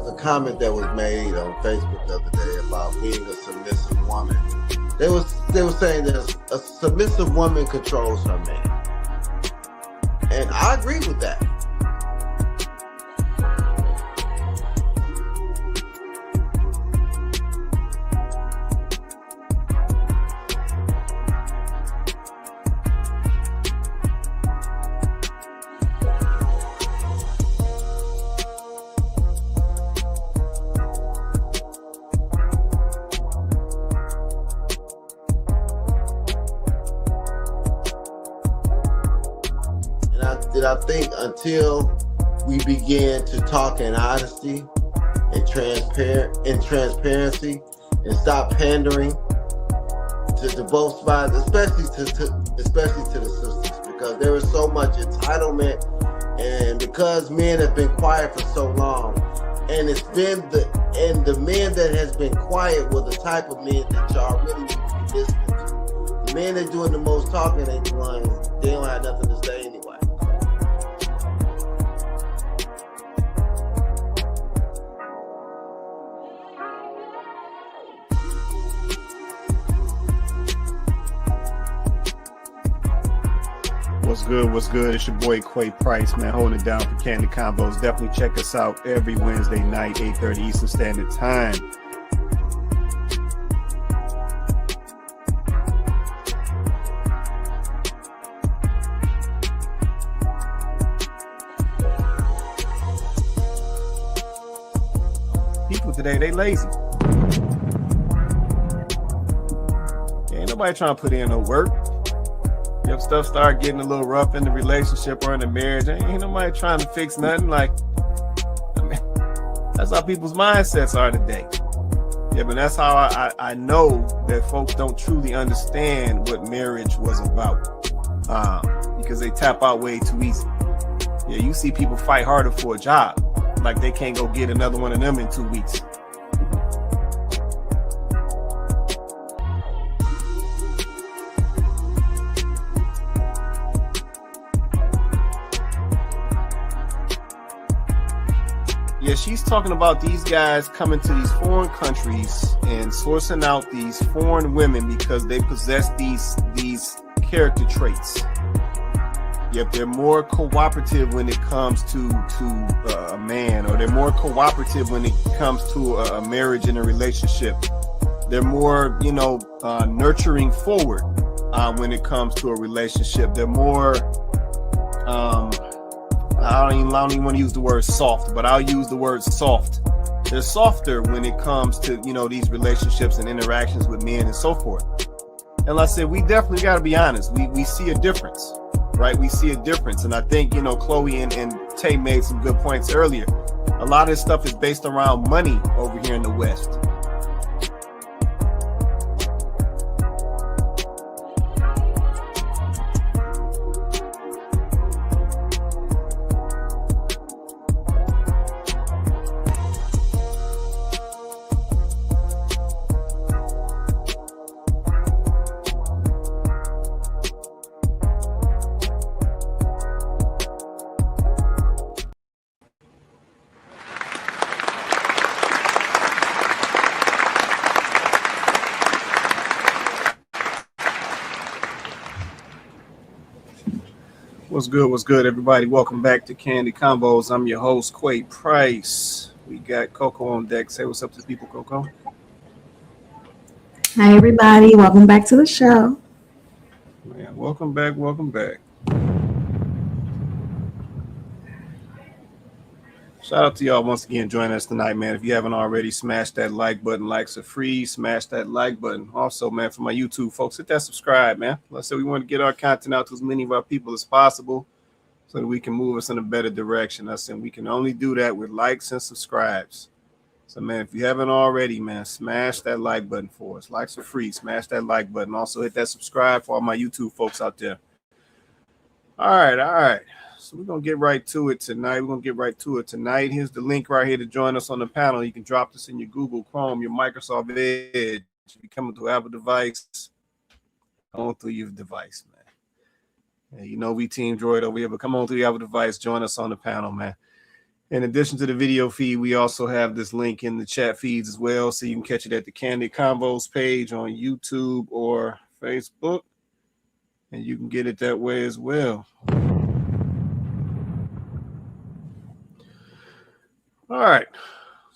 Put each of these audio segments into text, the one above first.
was a comment that was made on Facebook the other day about being a submissive woman. They were saying that a submissive woman controls her man, and I agree with that. I think until we begin to talk in honesty and transparency and stop pandering to both sides, especially to the sisters, because there is so much entitlement, and because men have been quiet for so long, and it's been the men that has been quiet were the type of men that y'all really need to be listening to. The men that doing the most talking ain't the ones, they don't have nothing to say anyway. What's good? It's your boy Quay Price, man, holding it down for Kandid Konvos. Definitely check us out every Wednesday night, 8:30 Eastern Standard Time. People today, they lazy. Ain't nobody trying to put in no work. If stuff start getting a little rough in the relationship or in the marriage, ain't nobody trying to fix nothing. Like, I mean, that's how people's mindsets are today. Yeah, but that's how I know that folks don't truly understand what marriage was about, because they tap out way too easy. Yeah, you see people fight harder for a job, like they can't go get another one of them in 2 weeks. Yeah, she's talking about these guys coming to these foreign countries and sourcing out these foreign women because they possess these character traits. Yep, they're more cooperative when it comes to a man, or they're more cooperative when it comes to a marriage and a relationship. They're more, nurturing forward when it comes to a relationship. They're more I don't even want to use the word soft, but I'll use the word soft. They're softer when it comes to, these relationships and interactions with men and so forth. And like I said, we definitely got to be honest. We see a difference, right? We see a difference. And I think, Chloe and Tay made some good points earlier. A lot of this stuff is based around money over here in the West. What's good, everybody? Welcome back to Kandid Konvos. I'm your host, Quay Price. We got Coco on deck. Say what's up to the people, Coco. Hi, everybody. Welcome back to the show. Man, welcome back. Shout out to y'all once again joining us tonight, man. If you haven't already, smash that like button. Likes are free. Smash that like button. Also, man, for my YouTube folks, hit that subscribe, man. Let's say we want to get our content out to as many of our people as possible so that we can move us in a better direction. I said we can only do that with likes and subscribes. So, man, if you haven't already, man, smash that like button for us. Likes are free. Smash that like button. Also, hit that subscribe for all my YouTube folks out there. All right. So we're going to get right to it tonight. Here's the link right here to join us on the panel. You can drop this in your Google Chrome, your Microsoft Edge. If you're coming to Apple device, come on through your device, man. Yeah, we Team Droid over here, but come on through your Apple device. Join us on the panel, man. In addition to the video feed, we also have this link in the chat feeds as well, so you can catch it at the Kandid Konvos page on YouTube or Facebook, and you can get it that way as well. All right.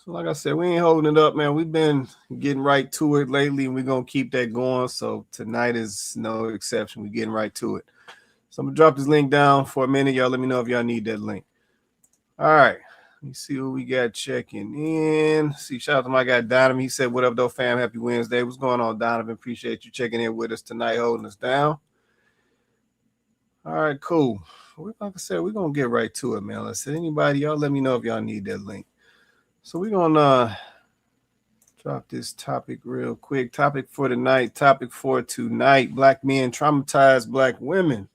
So like I said, we ain't holding it up, man. We've been getting right to it lately, and we're going to keep that going. So tonight is no exception. We're getting right to it. So I'm going to drop this link down for a minute. Y'all let me know if y'all need that link. All right. Let me see what we got checking in. See, shout out to my guy Donovan. He said, what up, though, fam? Happy Wednesday. What's going on, Donovan? Appreciate you checking in with us tonight, holding us down. All right, cool. Like I said, we're going to get right to it, man. Let's see. Anybody, y'all let me know if y'all need that link. So we're going to drop this topic real quick. Topic for tonight. Black men traumatize black women.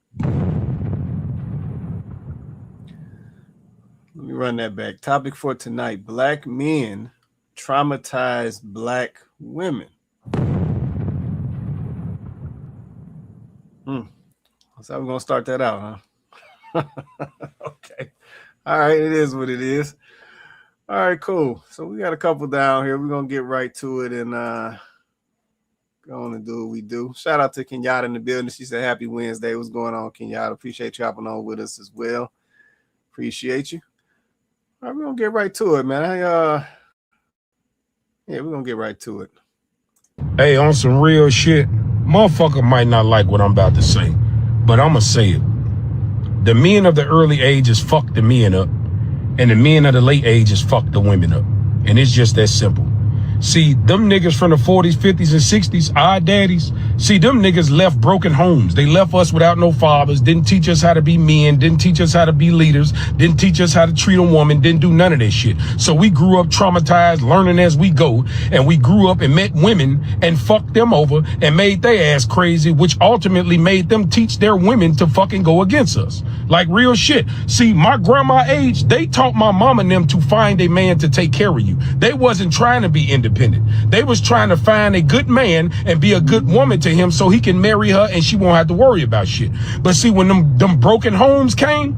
Let me run that back. Topic for tonight. Black men traumatize black women. So we're going to start that out, huh? Okay. All right. It is what it is. All right, cool. So we got a couple down here. We're going to get right to it and go on and do what we do. Shout out to Kenyatta in the building. She said, happy Wednesday. What's going on, Kenyatta? Appreciate you hopping on with us as well. Appreciate you. All right, we're going to get right to it, man. Yeah, we're going to get right to it. Hey, on some real shit, motherfucker might not like what I'm about to say, but I'm going to say it. The men of the early ages fuck the men up, and the men of the late ages fuck the women up. And it's just that simple. See, them niggas from the 40s, 50s, and 60s, our daddies, see, them niggas left broken homes. They left us without no fathers, didn't teach us how to be men, didn't teach us how to be leaders, didn't teach us how to treat a woman, didn't do none of that shit. So we grew up traumatized, learning as we go, and we grew up and met women and fucked them over and made their ass crazy, which ultimately made them teach their women to fucking go against us. Like real shit. See, my grandma age, they taught my mom and them to find a man to take care of you. They wasn't trying to be independent. They was trying to find a good man and be a good woman to him so he can marry her and she won't have to worry about shit. But see, when them broken homes came,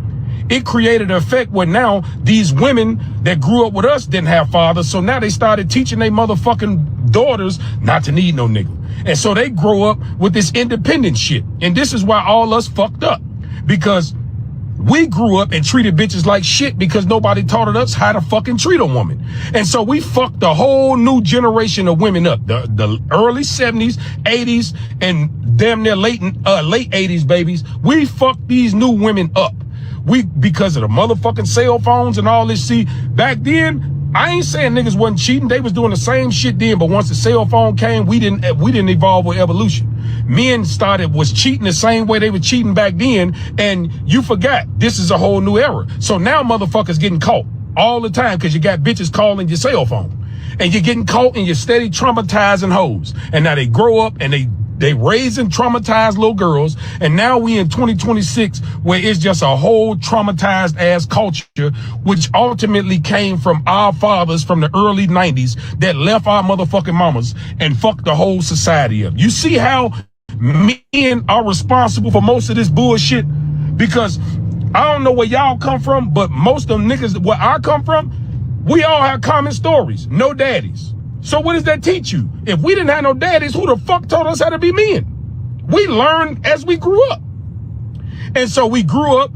it created an effect where now these women that grew up with us didn't have fathers. So now they started teaching their motherfucking daughters not to need no nigga. And so they grow up with this independent shit. And this is why all us fucked up. Because we grew up and treated bitches like shit because nobody taught us how to fucking treat a woman. And so we fucked the whole new generation of women up. The early 70s, 80s, and damn near late 80s babies. We fucked these new women up. Because of the motherfucking cell phones and all this. See, back then, I ain't saying niggas wasn't cheating. They was doing the same shit then, but once the cell phone came, we didn't evolve with evolution. Men was cheating the same way they were cheating back then, and you forgot this is a whole new era. So now motherfuckers getting caught all the time because you got bitches calling your cell phone, and you're getting caught and you're steady traumatizing hoes. And now they grow up and they raising traumatized little girls, and now we in 2026 where it's just a whole traumatized ass culture, which ultimately came from our fathers from the early 90s that left our motherfucking mamas and fucked the whole society up. You see how men are responsible for most of this bullshit? Because I don't know where y'all come from, but most of them niggas where I come from, we all have common stories, no daddies. So what does that teach you? If we didn't have no daddies, who the fuck taught us how to be men? We learned as we grew up. And so we grew up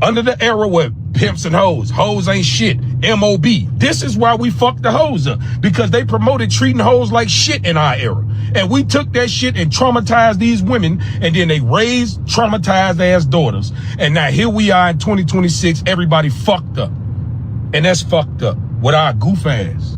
under the era where pimps and hoes. Hoes ain't shit. M.O.B. This is why we fucked the hoes up. Because they promoted treating hoes like shit in our era. And we took that shit and traumatized these women. And then they raised traumatized ass daughters. And now here we are in 2026. Everybody fucked up. And that's fucked up with our goof ass.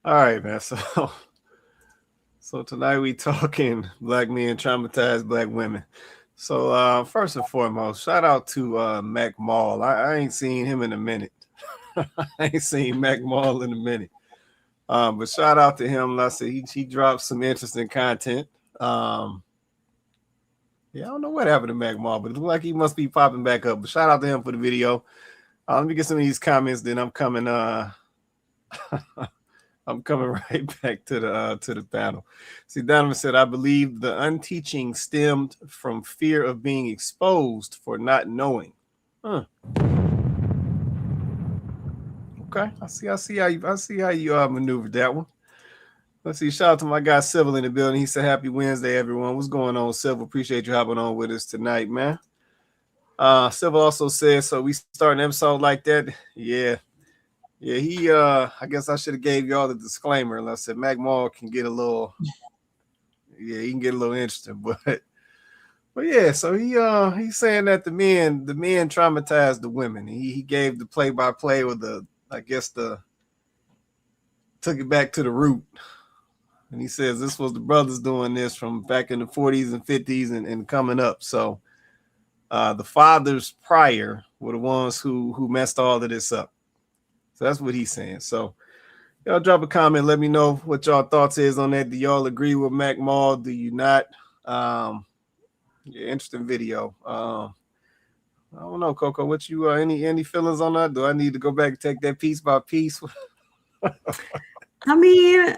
All right, man. So tonight we talking black men traumatize black women. So first and foremost, shout out to Mac Mall. I ain't seen him in a minute. I ain't seen Mac Mall in a minute. But shout out to him. Like I said, he dropped some interesting content. Yeah, I don't know what happened to Mac Mall, but it looked like he must be popping back up. But shout out to him for the video. Let me get some of these comments. Then I'm coming. I'm coming right back to the panel. See, Donovan said, I believe the unteaching stemmed from fear of being exposed for not knowing. Huh. Okay, I see how you maneuvered that one. Let's see. Shout out to my guy Civil in the building. He said, "Happy Wednesday, everyone." What's going on, Civil? Appreciate you hopping on with us tonight, man. Civil also said, "So we start an episode like that." Yeah. He. I guess I should have gave y'all the disclaimer. And I said Mac Mall can get a little. Yeah, he can get a little interesting, but yeah. So he's saying that the men traumatized the women. He gave the play-by-play with took it back to the root. And he says this was the brothers doing this from back in the 40s and 50s and coming up. So the fathers prior were the ones who messed all of this up. So that's what he's saying. So y'all drop a comment. Let me know what y'all thoughts is on that. Do y'all agree with Mac Mall? Do you not? Interesting video. I don't know, Coco. What you any feelings on that? Do I need to go back and take that piece by piece? I mean,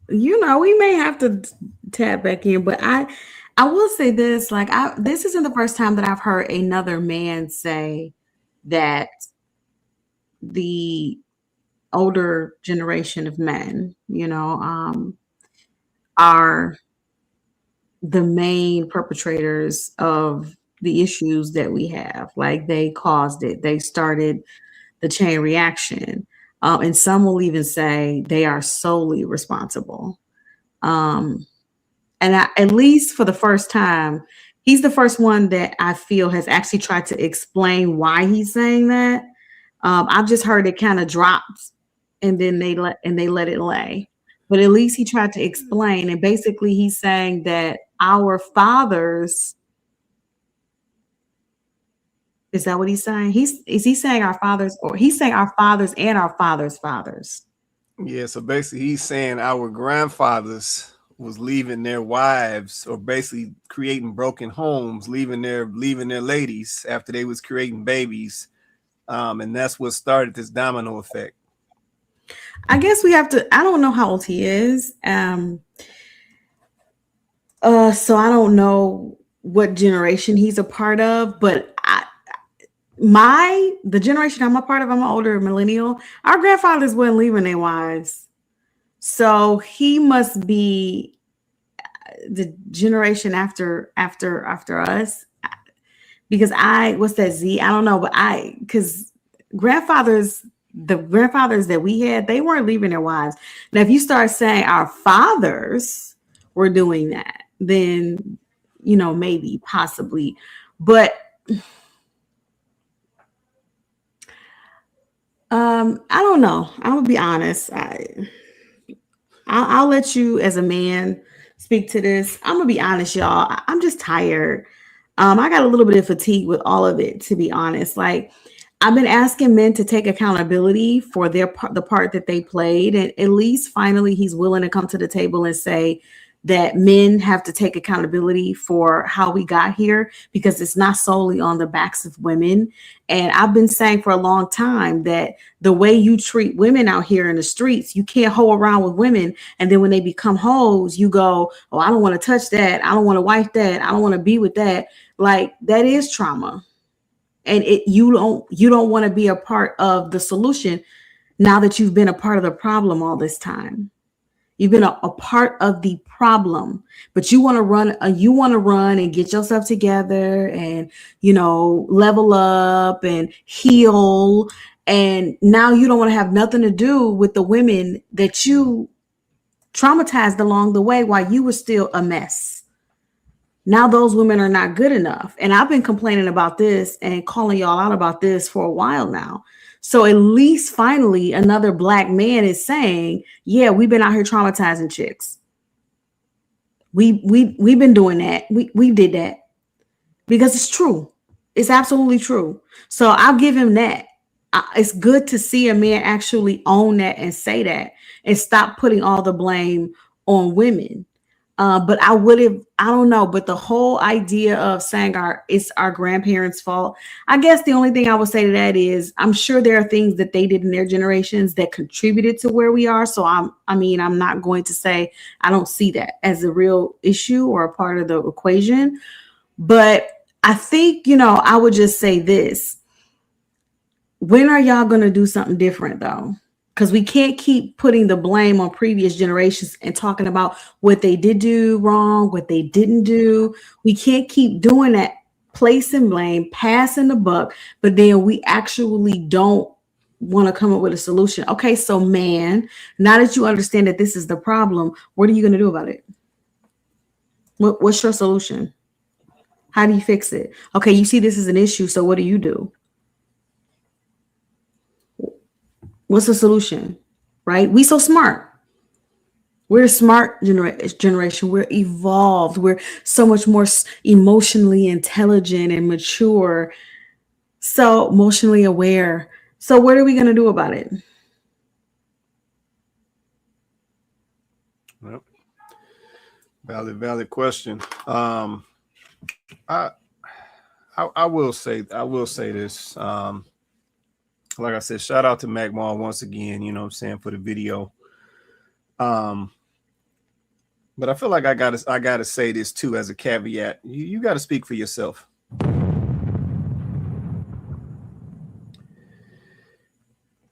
we may have to tap back in, but I will say this: like, this isn't the first time that I've heard another man say that the older generation of men, are the main perpetrators of the issues that we have. Like, they caused it. They started the chain reaction. And some will even say they are solely responsible. And at least for the first time, he's the first one that I feel has actually tried to explain why he's saying that. I've just heard it kind of dropped and then they let it lay. But at least he tried to explain. And basically he's saying that our fathers, is that what he's saying? Is he saying our fathers, or he's saying our fathers and our fathers' fathers? Yeah, so basically he's saying our grandfathers was leaving their wives, or basically creating broken homes, leaving their ladies after they was creating babies. And that's what started this domino effect. I guess we have to, I don't know how old he is. So I don't know what generation he's a part of, but the generation I'm a part of, I'm an older millennial. Our grandfathers weren't leaving their wives. So he must be the generation after us. Because what's that Z? I don't know, but because the grandfathers that we had, they weren't leaving their wives. Now, if you start saying our fathers were doing that, then, maybe, possibly. But I don't know. I'm gonna be honest. I'll let you as a man speak to this. I'm gonna be honest, y'all. I'm just tired. I got a little bit of fatigue with all of it, to be honest. Like, I've been asking men to take accountability for the part that they played, and at least finally he's willing to come to the table and say that men have to take accountability for how we got here, because it's not solely on the backs of women. And I've been saying for a long time that the way you treat women out here in the streets, you can't hoe around with women. And then when they become hoes, you go, oh, I don't want to touch that. I don't want to wife that. I don't want to be with that. Like, that is trauma. And you don't want to be a part of the solution now that you've been a part of the problem all this time. You've been a part of the problem, but you want to run and get yourself together and, level up and heal. And now you don't want to have nothing to do with the women that you traumatized along the way while you were still a mess. Now those women are not good enough. And I've been complaining about this and calling y'all out about this for a while now. So at least finally another Black man is saying, yeah, we've been out here traumatizing chicks. We've been doing that. We did that because it's true. It's absolutely true. So I'll give him that. It's good to see a man actually own that and say that and stop putting all the blame on women. But I would have, I don't know, but the whole idea of saying it's our grandparents' fault, I guess the only thing I would say to that is I'm sure there are things that they did in their generations that contributed to where we are. So I'm not going to say I don't see that as a real issue or a part of the equation. But I think, I would just say this. When are y'all going to do something different though? Because we can't keep putting the blame on previous generations and talking about what they did do wrong, what they didn't do. We can't keep doing that, placing blame, passing the buck, but then we actually don't want to come up with a solution. Okay, so man, now that you understand that this is the problem, what are you going to do about it? What's your solution? How do you fix it? Okay, you see this is an issue, so what do you do? What's the solution, right? We so smart. We're a smart generation. We're evolved. We're so much more emotionally intelligent and mature. So emotionally aware. So what are we going to do about it? Well, valid question. I will say this. Like I said, shout out to Mac Mall once again, you know what I'm saying, for the video. But I feel like I gotta say this too as a caveat. You gotta speak for yourself.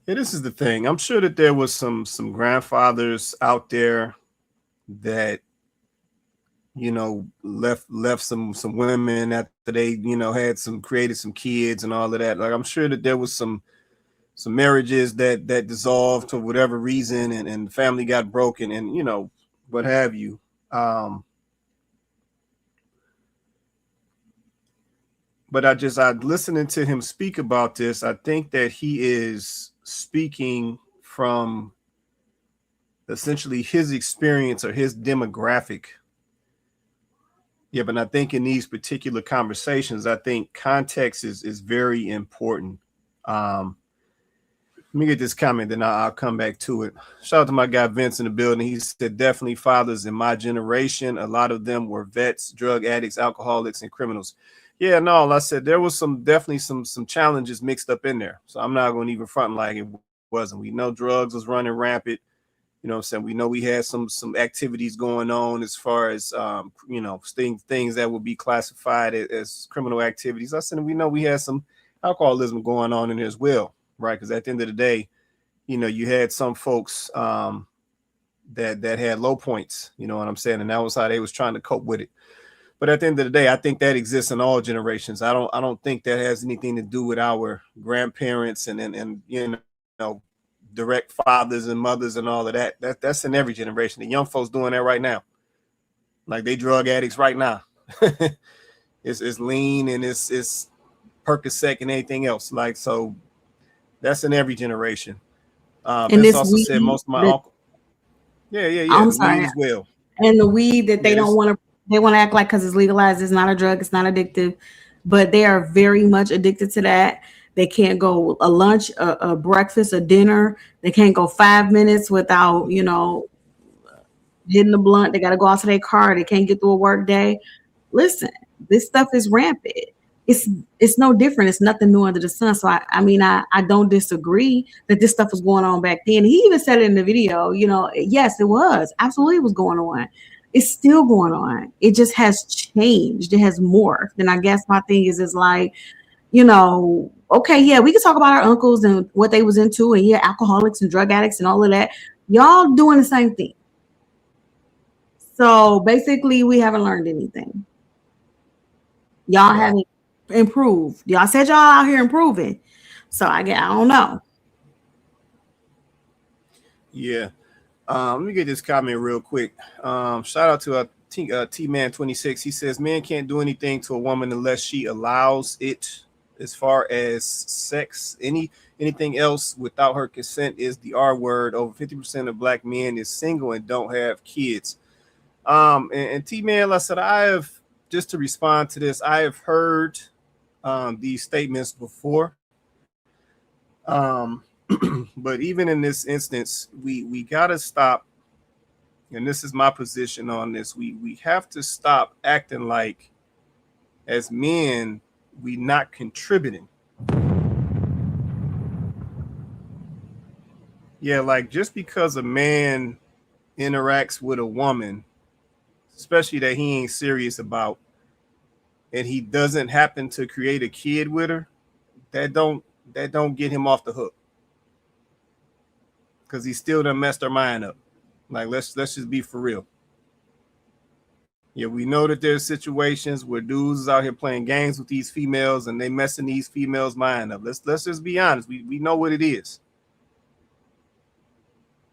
Yeah, this is the thing. I'm sure that there was some grandfathers out there that, left some women after they, had created some kids and all of that. Like I'm sure that there was some marriages that dissolved for whatever reason and the family got broken and what have you. But I listening to him speak about this, I think that he is speaking from essentially his experience or his demographic. Yeah, but I think in these particular conversations, I think context is very important. Let me get this comment, then I'll come back to it. Shout out to my guy Vince in the building. He said, definitely fathers in my generation. A lot of them were vets, drug addicts, alcoholics, and criminals. Yeah, no, I said there was definitely some challenges mixed up in there. So I'm not going to even front like it wasn't. We know drugs was running rampant. You know what I'm saying? We know we had some activities going on as far as, things that would be classified as criminal activities. I said, we know we had some alcoholism going on in there as well. Right, because at the end of the day, you had some folks that had low points, you know what I'm saying, and that was how they was trying to cope with it. But at the end of the day, I think that exists in all generations. I don't think that has anything to do with our grandparents and direct fathers and mothers and all of that. That's in every generation. The young folks doing that right now, like they drug addicts right now. It's lean and it's Percocet and anything else. Like so. That's in every generation. Vince also said most of my uncle. Yeah. I'm the sorry. weed as well. And the weed that they don't want to, they want to act like because it's legalized, it's not a drug, it's not addictive, but they are very much addicted to that. They can't go a lunch, a breakfast, a dinner. They can't go 5 minutes without, hitting the blunt. They got to go out to their car. They can't get through a work day. Listen, this stuff is rampant. It's no different. It's nothing new under the sun. So I don't disagree that this stuff was going on back then. He even said it in the video, yes, it was. Absolutely, it was going on. It's still going on. It just has changed. It has morphed. And I guess my thing is like, okay, yeah, we can talk about our uncles and what they was into and yeah, alcoholics and drug addicts and all of that. Y'all doing the same thing. So basically we haven't learned anything. Y'all haven't improved. Y'all said y'all out here improving. So I don't know. Yeah. Let me get this comment real quick. Shout out to T-Man 26. He says, men can't do anything to a woman unless she allows it. As far as sex, anything else without her consent is the R word. Over 50% of black men is single and don't have kids. And T-Man, like I said, just to respond to this, I have heard these statements before. But even in this instance, we got to stop and this is my position on this, we have to stop acting like as men we not contributing. Yeah, like just because a man interacts with a woman, especially that he ain't serious about, and he doesn't happen to create a kid with her, that don't get him off the hook, because he still done messed her mind up. Like let's just be for real. Yeah, we know that there's situations where dudes is out here playing games with these females and they messing these females' mind up. Let's just be honest. We know what it is.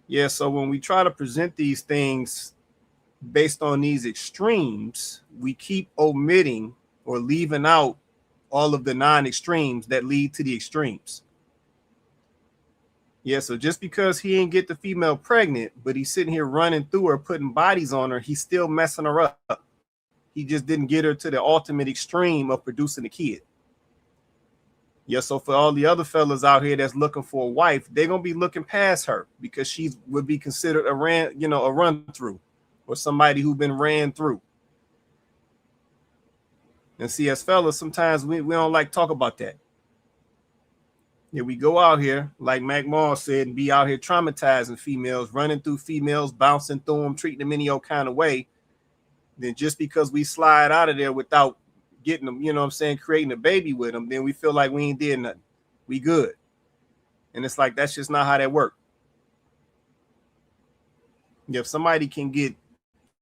Yeah, so when we try to present these things based on these extremes, we keep omitting or leaving out all of the non-extremes that lead to the extremes. Yeah, so just because he ain't get the female pregnant, but he's sitting here running through her, putting bodies on her, he's still messing her up. He just didn't get her to the ultimate extreme of producing a kid. Yeah, so for all the other fellas out here that's looking for a wife, they're gonna be looking past her because she would be considered a run through, or somebody who's been ran through. And see, as fellas, sometimes we don't like talk about that. Yeah, we go out here, like Mac Mall said, and be out here traumatizing females, running through females, bouncing through them, treating them any old kind of way. Then just because we slide out of there without getting them, creating a baby with them, then we feel like we ain't did nothing. We good. And it's like, that's just not how that works. If somebody can get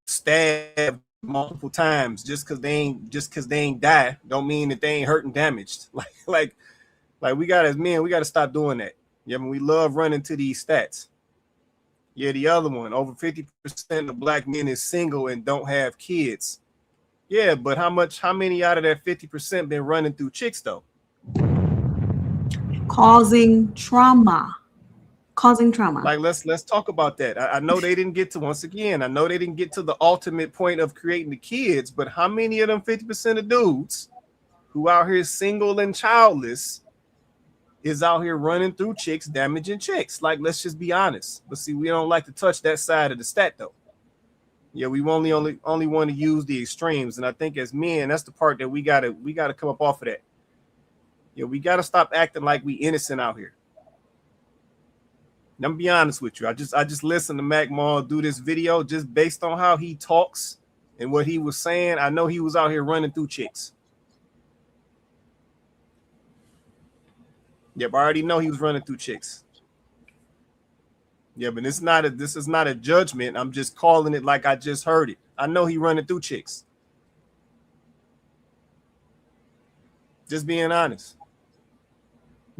stabbed multiple times just because they ain't die, don't mean that they ain't hurt and damaged. Like we got, as men, we got to stop doing that. Yeah, we love running to these stats. Yeah, the other one, over 50% of black men is single and don't have kids. Yeah, but how many out of that 50% been running through chicks though? Causing trauma. Like let's talk about that. I know they didn't get to, once again, I know they didn't get to the ultimate point of creating the kids, but how many of them 50% of dudes who out here single and childless is out here running through chicks, damaging chicks? Like, let's just be honest. But see, we don't like to touch that side of the stat though. Yeah, we only want to use the extremes, and I think as men, that's the part that we gotta come up off of that. Yeah, we gotta stop acting like we innocent out here. And I'm gonna be honest with you. I just listened to Mac Mall do this video just based on how he talks and what he was saying. I know he was out here running through chicks. Yep, I already know he was running through chicks. Yeah, but this is not a judgment. I'm just calling it like I just heard it. I know he running through chicks. Just being honest.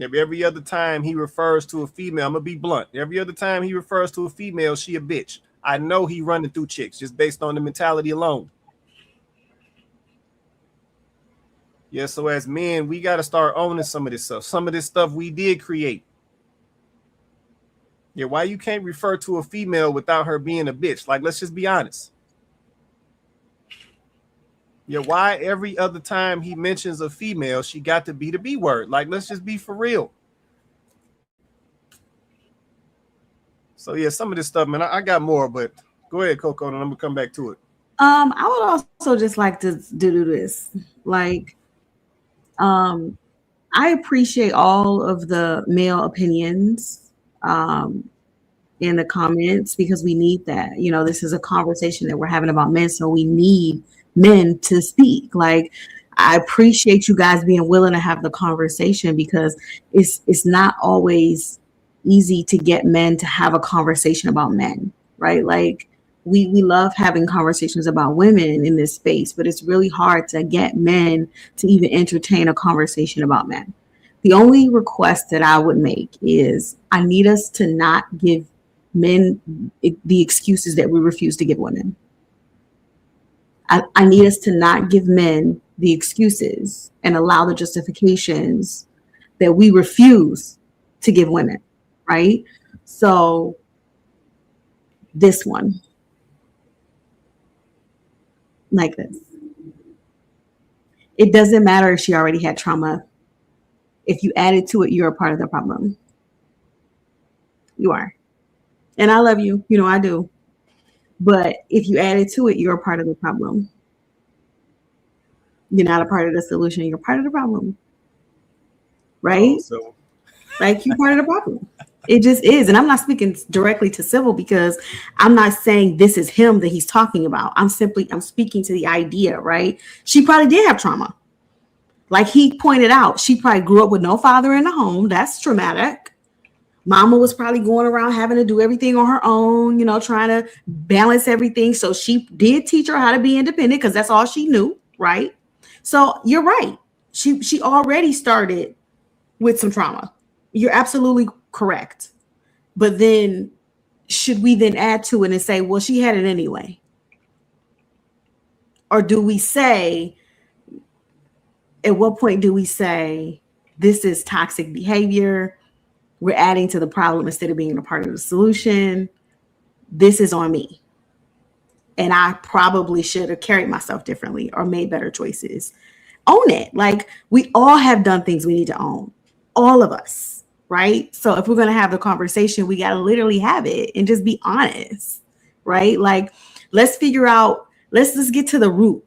Every other time he refers to a female, I'm gonna be blunt. Every other time he refers to a female, she a bitch. I know he running through chicks just based on the mentality alone. Yeah, so as men, we got to start owning some of this stuff. Some of this stuff we did create. Yeah, why you can't refer to a female without her being a bitch? Like, let's just be honest. Yeah, why every other time he mentions a female, she got to be the B word? Like, let's just be for real. So yeah, some of this stuff, man, I got more, but go ahead, Coco, and I'm gonna come back to it. I would also just like to do this. Like, I appreciate all of the male opinions in the comments, because we need that. This is a conversation that we're having about men, so we need men to speak. Like, I appreciate you guys being willing to have the conversation, because it's not always easy to get men to have a conversation about men, right? Like, we love having conversations about women in this space, but it's really hard to get men to even entertain a conversation about men. The only request that I would make is I need us to not give men the excuses that we refuse to give women. I need us to not give men the excuses and allow the justifications that we refuse to give women, right? So this one, like this. It doesn't matter if she already had trauma. If you added to it, you're a part of the problem. You are. And I love you. I do. But if you add it to it, you're a part of the problem. You're not a part of the solution. You're part of the problem, Oh, right? so Like you're part of the problem. It just is. And I'm not speaking directly to Civil because I'm not saying this is him that he's talking about. I'm speaking to the idea, right? She probably did have trauma. Like he pointed out, she probably grew up with no father in the home. That's traumatic. Mama was probably going around having to do everything on her own, you know, trying to balance everything. So she did teach her how to be independent because that's all she knew, right? So you're right. She already started with some trauma. You're absolutely correct. But then should we then add to it and say, well, she had it anyway? Or do we say, at what point do we say this is toxic behavior? We're adding to the problem instead of being a part of the solution. This is on me. And I probably should have carried myself differently or made better choices. Own it. Like we all have done things we need to own. All of us, right? So if we're going to have the conversation, we got to literally have it and just be honest, right? Like let's figure out, let's just get to the root,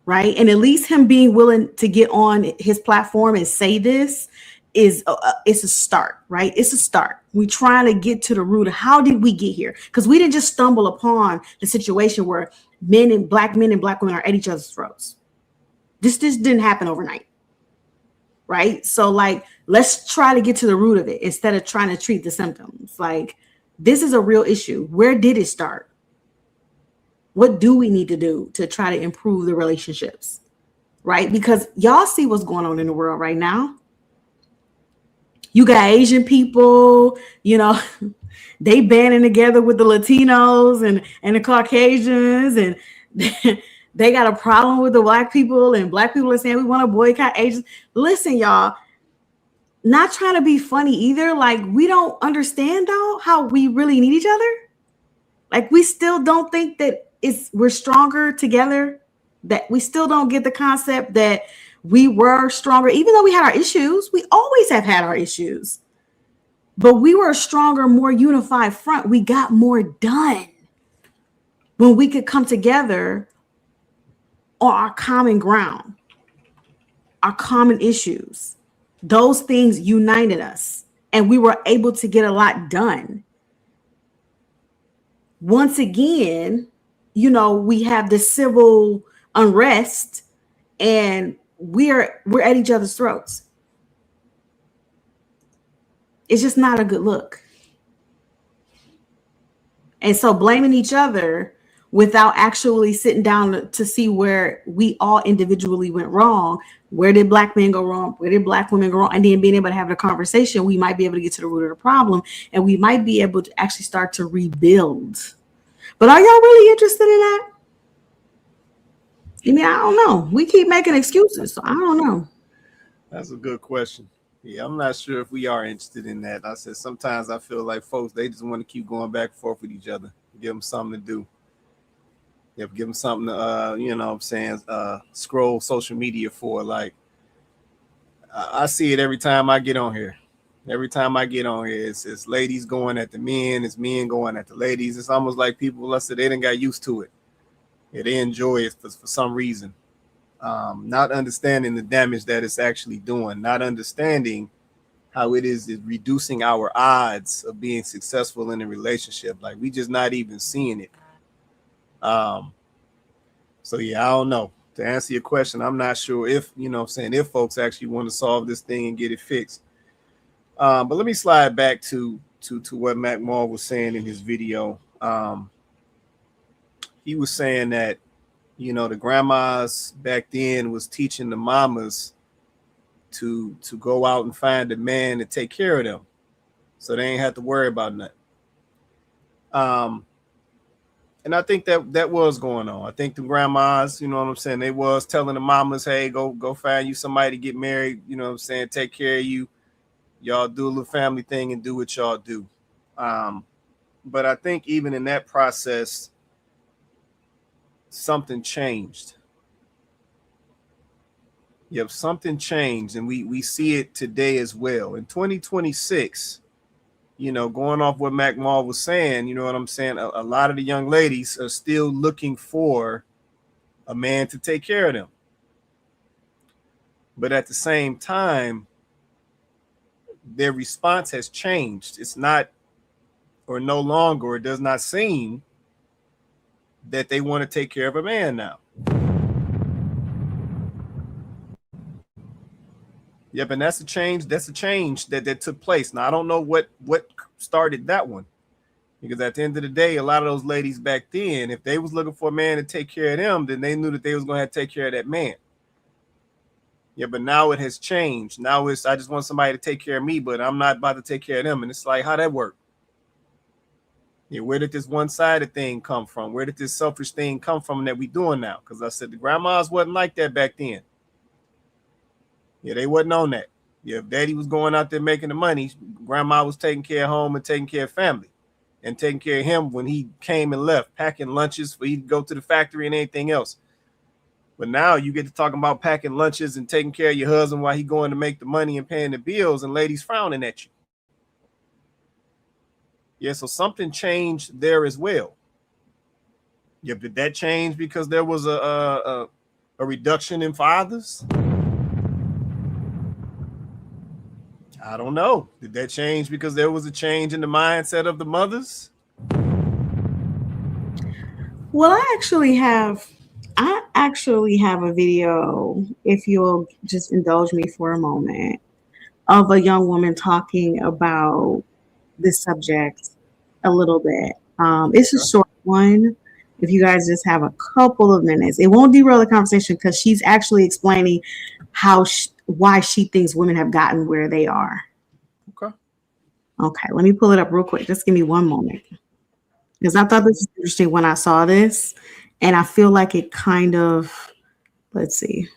right? And at least him being willing to get on his platform and say this is it's a start, right? It's a start. We're trying to get to the root of how did we get here? Because we didn't just stumble upon the situation where men and black women are at each other's throats. This didn't happen overnight, right? So like, let's try to get to the root of it instead of trying to treat the symptoms. Like, this is a real issue. Where did it start? What do we need to do to try to improve the relationships, right? Because y'all see what's going on in the world right now. You got Asian people, you know, they banding together with the Latinos and the Caucasians, and they got a problem with the black people, and black people are saying we want to boycott Asians. Listen, y'all, not trying to be funny either. Like, we don't understand though how we really need each other. Like, we still don't think that we're stronger together, that we still don't get the concept that we were stronger, even though we had our issues. We always have had our issues, but we were a stronger, more unified front. We got more done when we could come together on our common ground, our common issues. Those things united us, and we were able to get a lot done. Once again, you know, we have this civil unrest, and we're at each other's throats. It's just not a good look. And so blaming each other without actually sitting down to see where we all individually went wrong. Where did black men go wrong? Where did black women go wrong? And then being able to have a conversation, we might be able to get to the root of the problem, and we might be able to actually start to rebuild. But are y'all really interested in that? I mean, I don't know. We keep making excuses, so I don't know. that's a good question. Yeah, I'm not sure if we are interested in that. I said sometimes I feel like folks, they just want to keep going back and forth with each other. Give them something to do. Yep, give them something to, you know what I'm saying, scroll social media for. Like, I see it every time I get on here. Every time I get on here, it's ladies going at the men, it's men going at the ladies. It's almost like people, let's say, they didn't got used to it. Yeah, they enjoy it for some reason. Not understanding the damage that it's actually doing, not understanding how it is reducing our odds of being successful in a relationship. Like, we just not even seeing it. So yeah, I don't know. To answer your question, I'm not sure if, you know what I'm saying, if folks actually want to solve this thing and get it fixed. But let me slide back to what Mac Moore was saying in his video. He was saying that, you know, the grandmas back then was teaching the mamas to go out and find a man to take care of them, so they ain't have to worry about nothing. And I think that was going on. I think the grandmas, you know what I'm saying, they was telling the mamas, hey, go find you somebody to get married, you know what I'm saying, take care of you. Y'all do a little family thing and do what y'all do. But I think even in that process, something changed. Yep, something changed, and we see it today as well. In 2026, going off what Mac Mall was saying, you know what I'm saying? A lot of the young ladies are still looking for a man to take care of them. But at the same time, their response has changed. It's not, or no longer, or it does not seem that they want to take care of a man now. Yep, and that's a change. That's a change that took place. Now I don't know what started that one, because at the end of the day, a lot of those ladies back then, if they was looking for a man to take care of them, then they knew that they was going to have to take care of that man. Yeah, but now it has changed. Now it's, I just want somebody to take care of me, but I'm not about to take care of them. And it's like, how that work? Yeah, where did this one-sided thing come from? Where did this selfish thing come from that we doing now? Because I said the grandmas wasn't like that back then. Yeah, they wasn't on that. Yeah, if daddy was going out there making the money, grandma was taking care of home and taking care of family and taking care of him when he came and left, packing lunches for he to go to the factory and anything else. But now you get to talking about packing lunches and taking care of your husband while he going to make the money and paying the bills, and ladies frowning at you. Yeah, so something changed there as well. Yeah, did that change because there was a reduction in fathers? I don't know. Did that change because there was a change in the mindset of the mothers? Well, I actually have a video, if you'll just indulge me for a moment, of a young woman talking about this subject a little bit. It's a short one. If you guys just have a couple of minutes, it won't derail the conversation because she's actually explaining why she thinks women have gotten where they are. Okay, let me pull it up real quick. Just give me one moment. Because I thought this was interesting when I saw this. And I feel like it kind of, let's see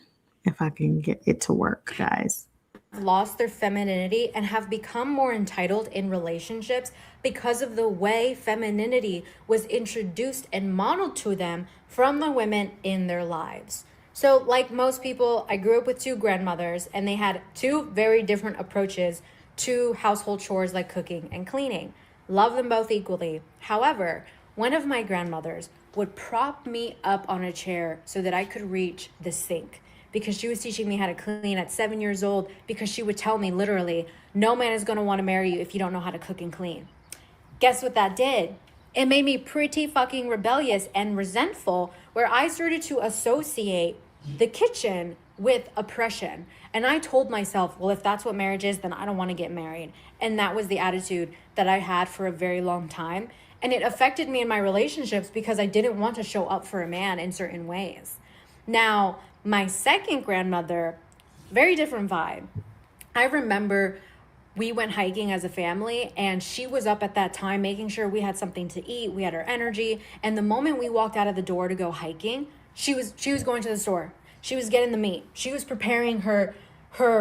if I can get it to work, guys. Lost their femininity and have become more entitled in relationships because of the way femininity was introduced and modeled to them from the women in their lives. So like most people, I grew up with two grandmothers and they had two very different approaches to household chores like cooking and cleaning. Love them both equally. However, one of my grandmothers would prop me up on a chair so that I could reach the sink because she was teaching me how to clean at 7 years old, because she would tell me literally, no man is going to want to marry you if you don't know how to cook and clean. Guess what that did? It made me pretty fucking rebellious and resentful, where I started to associate the kitchen with oppression. And I told myself, well, if that's what marriage is, then I don't want to get married. And that was the attitude that I had for a very long time. And it affected me in my relationships because I didn't want to show up for a man in certain ways. Now, my second grandmother, very different vibe. I remember we went hiking as a family and she was up at that time making sure we had something to eat, we had our energy. And the moment we walked out of the door to go hiking, she was going to the store. She was getting the meat. She was preparing her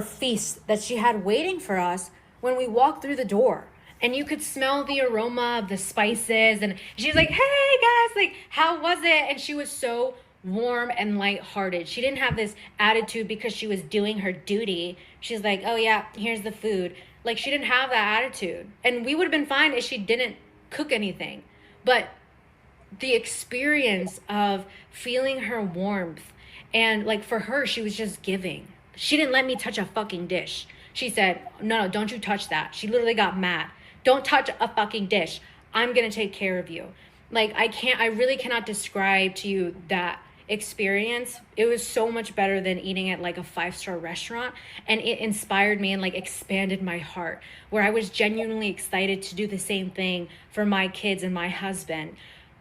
feast that she had waiting for us when we walked through the door. And you could smell the aroma of the spices. And she was like, hey guys, like, how was it? And she was so warm and lighthearted. She didn't have this attitude because she was doing her duty. She's like, oh yeah, here's the food. Like, she didn't have that attitude. And we would have been fine if she didn't cook anything. But the experience of feeling her warmth, and like for her, she was just giving. She didn't let me touch a fucking dish. She said, no, don't you touch that. She literally got mad. Don't touch a fucking dish. I'm going to take care of you. Like, I really cannot describe to you that experience. It was so much better than eating at like a 5-star restaurant. And it inspired me and like expanded my heart, where I was genuinely excited to do the same thing for my kids and my husband,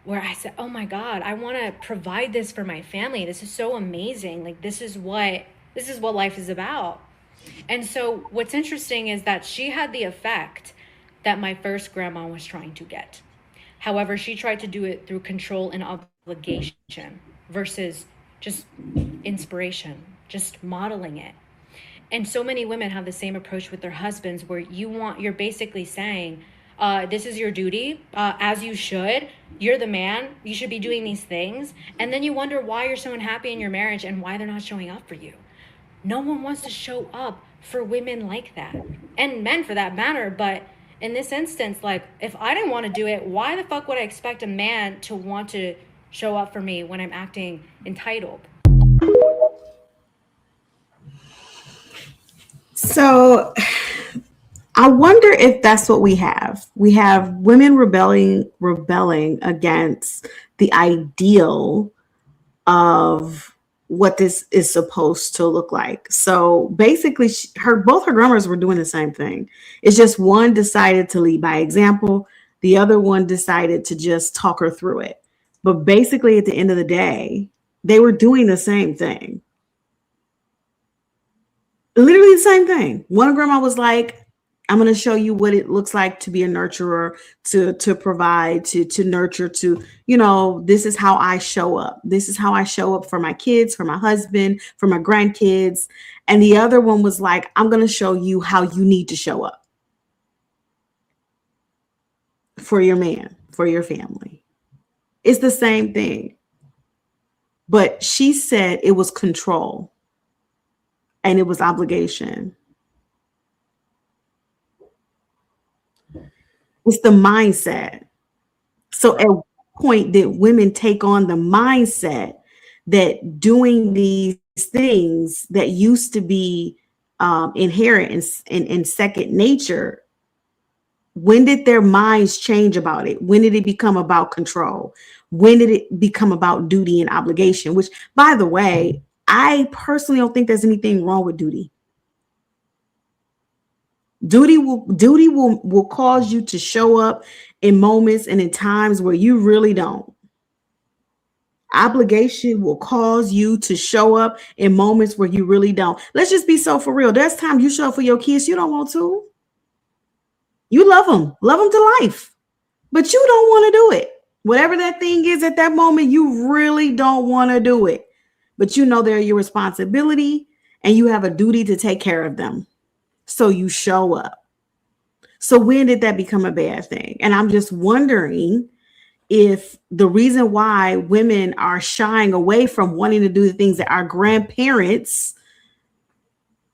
where I said, oh my God, I want to provide this for my family. This is so amazing. Like, this is what life is about. And so what's interesting is that she had the effect that my first grandma was trying to get. However, she tried to do it through control and obligation versus just inspiration, just modeling it. And so many women have the same approach with their husbands, where you're basically saying, this is your duty, as you should. You're the man. You should be doing these things. And then you wonder why you're so unhappy in your marriage and why they're not showing up for you. No one wants to show up for women like that, and men for that matter. But in this instance, like, if I didn't want to do it, why the fuck would I expect a man to want to show up for me when I'm acting entitled? So I wonder if that's what we have. We have women rebelling against the ideal of what this is supposed to look like. So basically, both her grandmothers were doing the same thing. It's just one decided to lead by example, the other one decided to just talk her through it. But basically, at the end of the day, they were doing the same thing. Literally the same thing. One grandma was like, I'm going to show you what it looks like to be a nurturer, to provide, to nurture, to, this is how I show up. This is how I show up for my kids, for my husband, for my grandkids. And the other one was like, I'm going to show you how you need to show up for your man, for your family. It's the same thing. But she said it was control and it was obligation. It's the mindset. So at what point did women take on the mindset that doing these things that used to be inherent in second nature, when did their minds change about it? When did it become about control? When did it become about duty and obligation? Which, by the way, I personally don't think there's anything wrong with duty. Duty will cause you to show up in moments and in times where you really don't. Obligation will cause you to show up in moments where you really don't. Let's just be so for real. There's time you show up for your kids you don't want to. You love them to life, but you don't want to do it. Whatever that thing is at that moment, you really don't want to do it. But you know they're your responsibility and you have a duty to take care of them. So you show up. So when did that become a bad thing? And I'm just wondering if the reason why women are shying away from wanting to do the things that our grandparents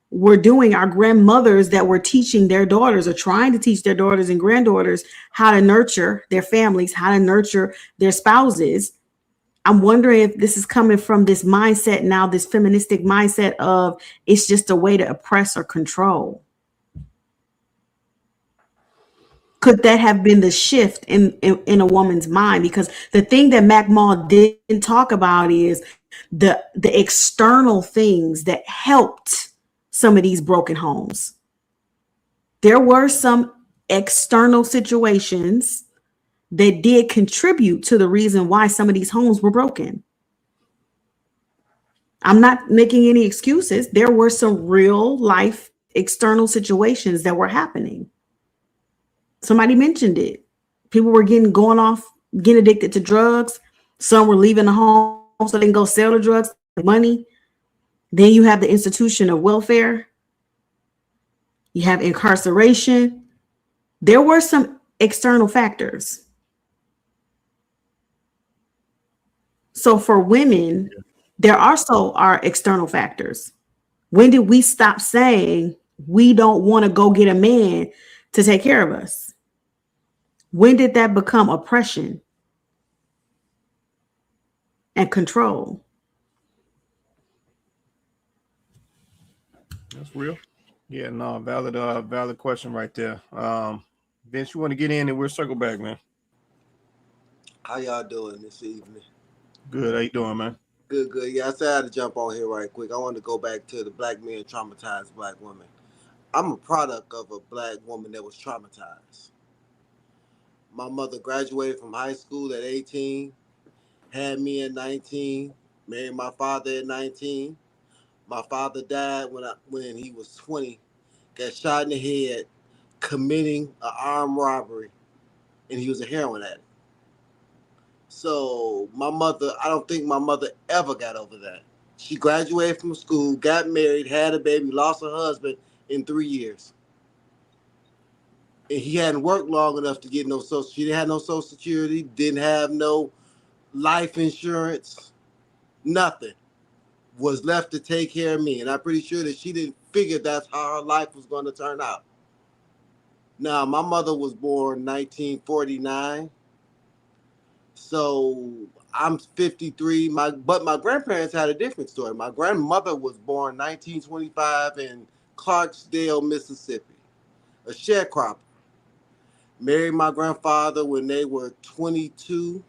were doing, our grandmothers that were teaching their daughters or trying to teach their daughters and granddaughters how to nurture their families, how to nurture their spouses. I'm wondering if this is coming from this mindset now, this feministic mindset of it's just a way to oppress or control. Could that have been the shift in a woman's mind? Because the thing that Mac Mall didn't talk about is the external things that helped some of these broken homes. There were some external situations that did contribute to the reason why some of these homes were broken. I'm not making any excuses. There were some real life external situations that were happening. Somebody mentioned it. People were getting addicted to drugs. Some were leaving the home so they can go sell the drugs, the money. Then you have the institution of welfare. You have incarceration. There were some external factors. So for women, there also are external factors. When did we stop saying we don't want to go get a man to take care of us? When did that become oppression and control? That's real. Yeah, no, valid question right there. Vince, you want to get in and we'll circle back, man. How y'all doing this evening? Good. How you doing, man? Good. Yeah, I said I had to jump on here right quick. I wanted to go back to the black men traumatized black women. I'm a product of a black woman that was traumatized. My mother graduated from high school at 18, had me at 19, married my father at 19. My father died when he was 20, got shot in the head, committing an armed robbery, and he was a heroin addict. So I don't think my mother ever got over that. She graduated from school, got married, had a baby, lost her husband in 3 years. And he hadn't worked long enough to get no social. She didn't have no social security, didn't have no life insurance, nothing. Was left to take care of me. And I'm pretty sure that she didn't figure that's how her life was going to turn out. Now, my mother was born 1949, so I'm 53. But my grandparents had a different story. My grandmother was born 1925 in Clarksdale, Mississippi, a sharecropper. Married my grandfather when they were 22.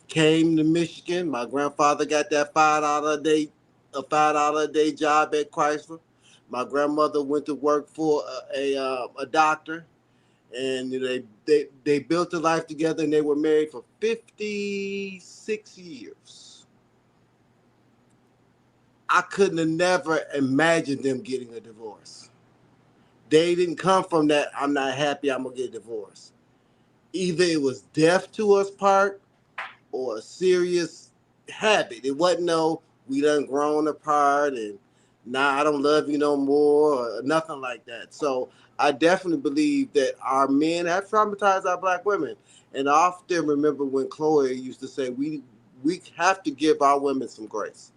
Came to Michigan. My grandfather got that $5 a day job at Chrysler. My grandmother went to work for a doctor, and they built a life together, and they were married for 56 years. I couldn't have never imagined them getting a divorce. They didn't come from that, I'm not happy, I'm going to get a divorce. Either it was death to us part or a serious habit. It wasn't no, we done grown apart and now I don't love you no more or nothing like that. So I definitely believe that our men have traumatized our black women. And I often remember when Chloe used to say, we have to give our women some grace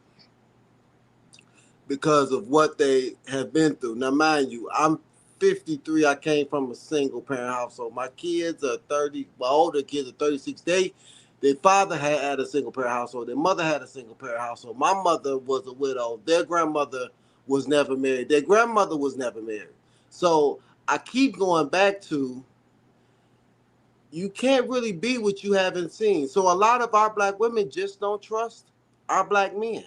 because of what they have been through. Now, mind you, I'm 53. I came from a single parent household. My kids are 30. My older kids are 36. Their father had a single parent household. Their mother had a single parent household. My mother was a widow. Their grandmother was never married. Their grandmother was never married. So I keep going back to, you can't really be what you haven't seen. So a lot of our black women just don't trust our black men.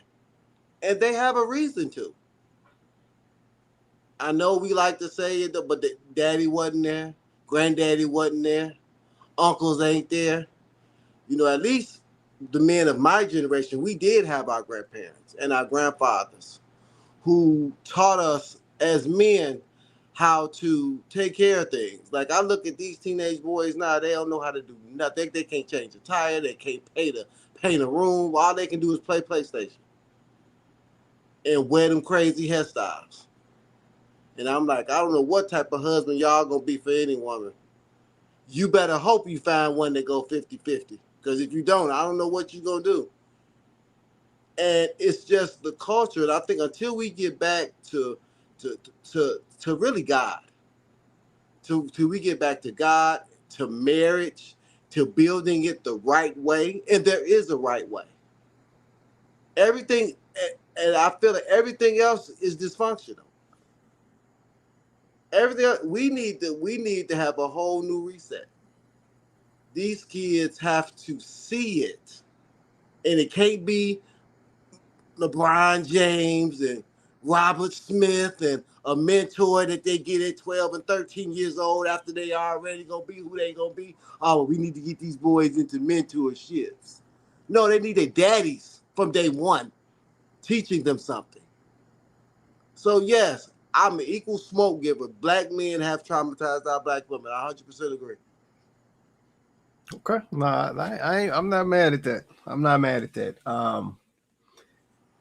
And they have a reason to. I know we like to say it, but daddy wasn't there. Granddaddy wasn't there. Uncles ain't there. You know, at least the men of my generation, we did have our grandparents and our grandfathers who taught us as men how to take care of things. Like I look at these teenage boys now, they don't know how to do nothing. They can't change a tire. They can't paint a room. All they can do is play PlayStation and wear them crazy hairstyles. And I'm like, I don't know what type of husband y'all gonna be for any woman. You better hope you find one that go 50-50. Because if you don't, I don't know what you're going to do. And it's just the culture. And I think until we get back to really God, till we get back to God, to marriage, to building it the right way, and there is a right way. Everything, and I feel that everything else is dysfunctional. Everything we need to have a whole new reset. These kids have to see it. And it can't be LeBron James and Robert Smith and a mentor that they get at 12 and 13 years old after they already going to be who they going to be. Oh, we need to get these boys into mentorships. No, they need their daddies from day one teaching them something. So, yes, I'm an equal smoke giver. Black men have traumatized our black women. I 100% agree. Okay, I'm not mad at that. I'm not mad at that.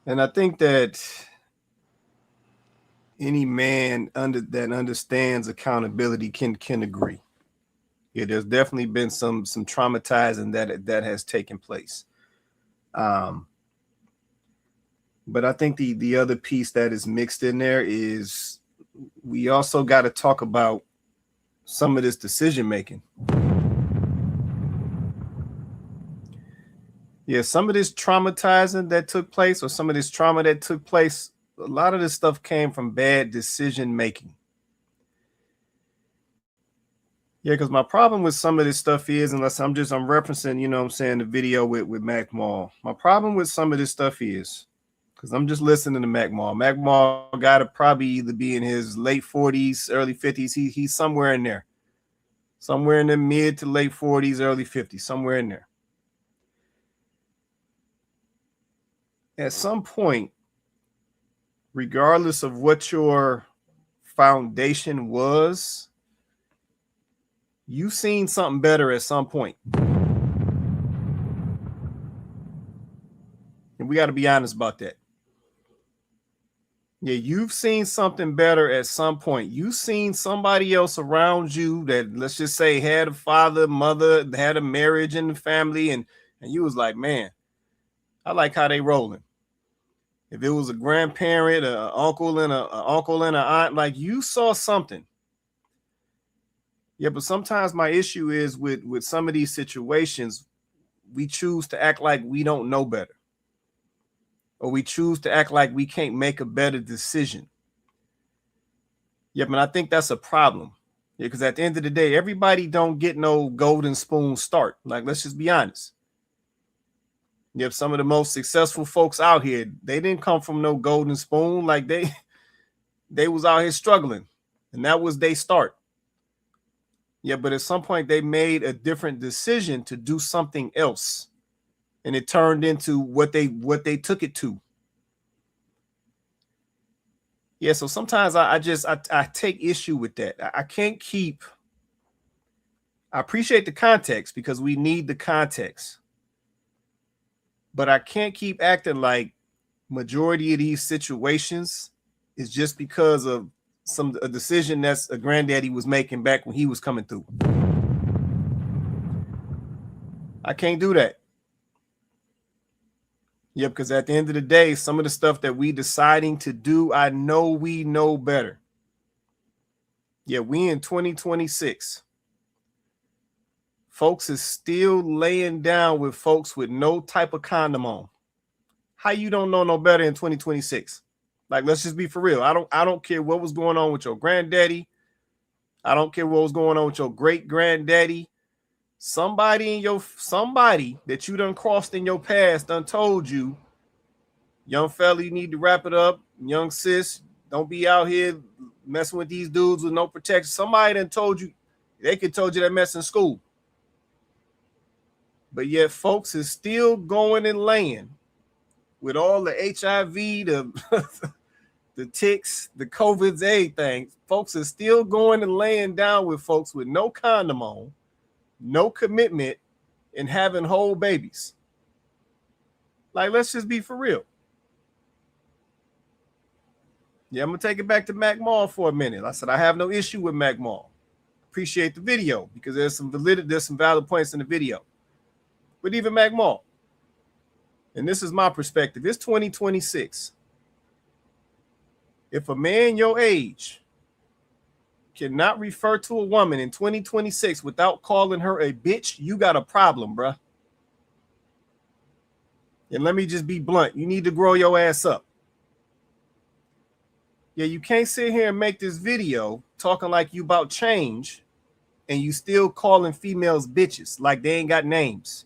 And I think that any man that understands accountability can agree. Yeah, there's definitely been some traumatizing that has taken place. But I think the other piece that is mixed in there is we also got to talk about some of this decision making. Yeah, some of this traumatizing that took place, or some of this trauma that took place, a lot of this stuff came from bad decision making. Yeah, because my problem with some of this stuff is, unless I'm referencing, you know what I'm saying, the video with Mac Mall. My problem with some of this stuff is, because I'm just listening to Mac Mall. Mac Mall got to probably either be in his late 40s, early 50s. He's somewhere in there. Somewhere in the mid to late 40s, early 50s, somewhere in there. At some point, regardless of what your foundation was, you've seen something better at some point. And we got to be honest about that. Yeah, you've seen something better at some point. You've seen somebody else around you that, let's just say, had a father, mother, had a marriage in the family, and you was like, man, I like how they rolling. If it was a grandparent, an uncle and an aunt, like you saw something. Yeah, but sometimes my issue is with some of these situations, we choose to act like we don't know better, or we choose to act like we can't make a better decision. Yep, and I think that's a problem. Yeah, because at the end of the day, everybody don't get no golden spoon start. Like, let's just be honest. Yep, some of the most successful folks out here, they didn't come from no golden spoon. Like they was out here struggling, and that was their start. Yeah, but at some point they made a different decision to do something else, and it turned into what they took it to. Yeah, so sometimes I take issue with that. I can't keep. I appreciate the context because we need the context, but I can't keep acting like majority of these situations is just because of a decision that's a granddaddy was making back when he was coming through. I can't do that. Yeah, because at the end of the day, some of the stuff that we deciding to do, I know we know better. Yeah, we in 2026. Folks is still laying down with folks with no type of condom on. How you don't know no better in 2026? Like, let's just be for real. I don't care what was going on with your granddaddy. I don't care what was going on with your great granddaddy. Somebody that you done crossed in your past done told you, young fella, you need to wrap it up. Young sis, don't be out here messing with these dudes with no protection. Somebody done told you, they could told you that mess in school. But yet folks is still going and laying with all the HIV, the ticks, the COVIDs, everything. Folks is still going and laying down with folks with no condom on, no commitment, and having whole babies. Like, let's just be for real. Yeah, I'm going to take it back to Mac Mall for a minute. I said I have no issue with Mac Mall. Appreciate the video because there's some valid points in the video. But even Mac Mall, and this is my perspective, it's 2026. If a man your age cannot refer to a woman in 2026 without calling her a bitch, you got a problem, bruh. And let me just be blunt. You need to grow your ass up. Yeah, you can't sit here and make this video talking like you about change and you still calling females bitches like they ain't got names.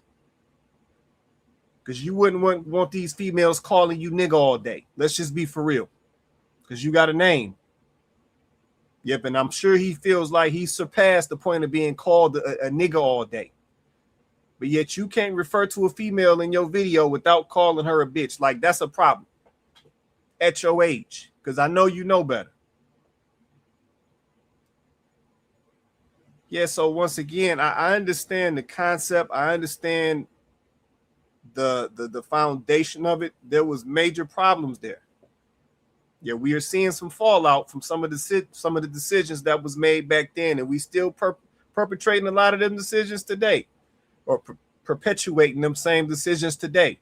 Because you wouldn't want these females calling you nigga all day. Let's just be for real. Because you got a name. Yep, and I'm sure he feels like he surpassed the point of being called a nigga all day. But yet you can't refer to a female in your video without calling her a bitch. Like, that's a problem at your age. Because I know you know better. Yeah, so once again, I understand the concept. I understand the foundation of it. There was major problems there. Yeah, we are seeing some fallout from some of the decisions that was made back then, and we still perpetrating a lot of them decisions today, or perpetuating them same decisions today.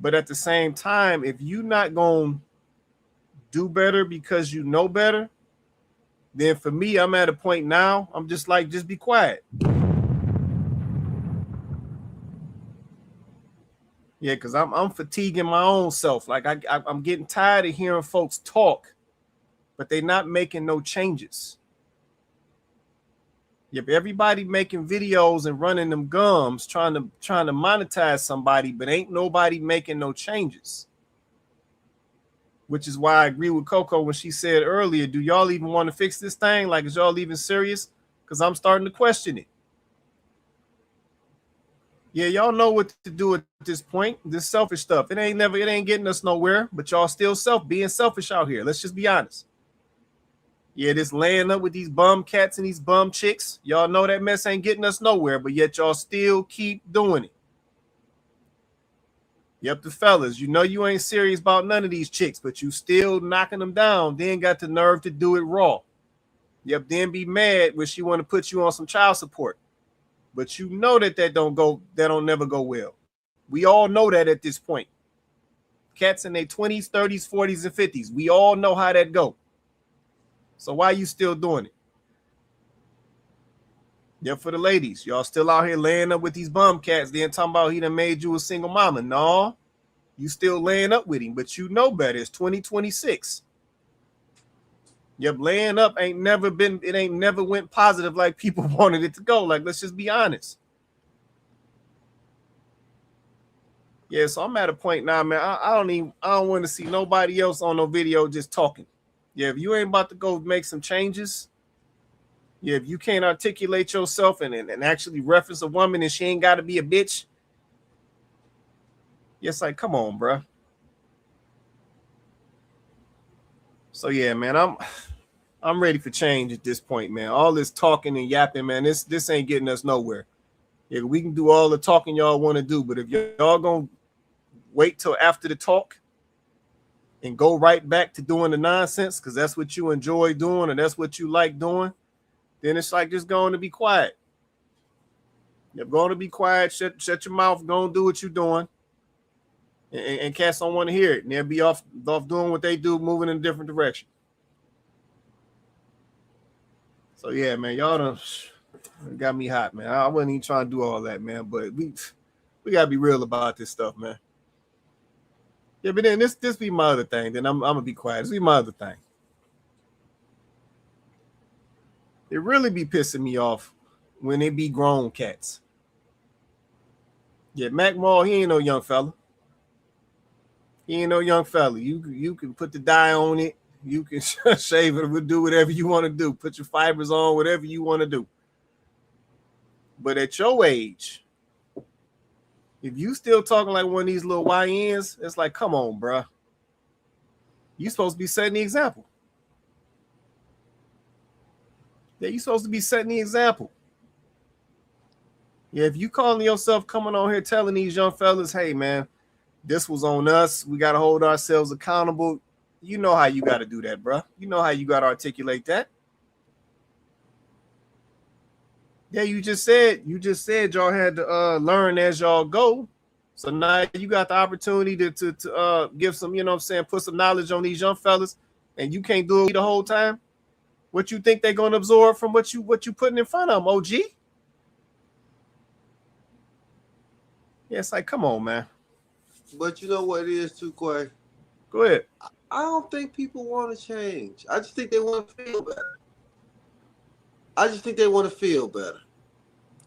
But at the same time, if you're not going to do better because you know better, then for me, I'm at a point now, I'm just like, just be quiet. Yeah, because I'm fatiguing my own self. Like I'm getting tired of hearing folks talk, but they're not making no changes. Yep, everybody making videos and running them gums, trying to monetize somebody, but ain't nobody making no changes. Which is why I agree with Coco when she said earlier, do y'all even want to fix this thing? Like, is y'all even serious? Because I'm starting to question it. Yeah, y'all know what to do at this point. This selfish stuff. It ain't getting us nowhere, but y'all still being selfish out here. Let's just be honest. Yeah, this laying up with these bum cats and these bum chicks. Y'all know that mess ain't getting us nowhere, but yet y'all still keep doing it. Yep, the fellas, you know you ain't serious about none of these chicks, but you still knocking them down. Then got the nerve to do it raw. Yep, then be mad when she want to put you on some child support. But you know that don't never go well. We all know that at this point. Cats in their 20s, 30s, 40s, and 50s. We all know how that go. So why are you still doing it? Yeah, for the ladies, y'all still out here laying up with these bum cats. Then talking about he done made you a single mama. No, you still laying up with him, but you know better. It's 2026. Yep, laying up ain't never went positive like people wanted it to go. Like, let's just be honest. Yeah, so I'm at a point now, man. I don't want to see nobody else on no video just talking. Yeah, if you ain't about to go make some changes, yeah, if you can't articulate yourself and actually reference a woman and she ain't got to be a bitch, yeah, it's like, come on, bro. So yeah, man, I'm ready for change at this point, man. All this talking and yapping, man, this ain't getting us nowhere. Yeah, we can do all the talking y'all want to do, but if y'all gonna wait till after the talk and go right back to doing the nonsense because that's what you enjoy doing and that's what you like doing, then it's like just going to be quiet. You're going to be quiet, shut your mouth, go and do what you're doing. And cats don't want to hear it. And they'll be off doing what they do, moving in a different direction. So yeah, man, y'all done got me hot, man. I wasn't even trying to do all that, man. But we gotta be real about this stuff, man. Yeah, but then this be my other thing. Then I'm gonna be quiet. This be my other thing. It really be pissing me off when it be grown cats. Yeah, Mac Mall, he ain't no young fella. He ain't no young fella. You can put the dye on it. You can shave it, do whatever you want to do. Put your fibers on, whatever you want to do. But at your age, if you still talking like one of these little YNs, it's like, come on, bro. You supposed to be setting the example. Yeah, you supposed to be setting the example. Yeah, if you calling yourself coming on here telling these young fellas, hey, man, this was on us. We got to hold ourselves accountable. You know how you got to do that, bro. You know how you got to articulate that. Yeah, you just said y'all had to learn as y'all go. So now you got the opportunity to give some, you know what I'm saying, put some knowledge on these young fellas, and you can't do it the whole time. What you think they're gonna absorb from what you putting in front of them, OG? Yeah, it's like, come on, man. But you know what it is too, Quay? Go ahead. I don't think people want to change. I just think they want to feel better. I just think they want to feel better.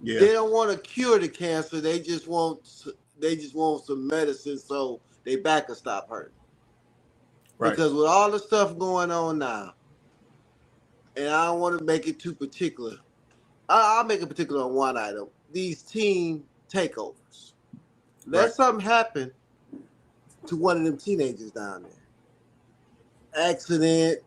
Yeah. They don't want to cure the cancer. They just want some medicine so their back will stop hurting. Right. Because with all the stuff going on now, and I don't want to make it too particular. I'll make it particular on one item. These team takeovers. Let something happen to one of them teenagers down there. Accident.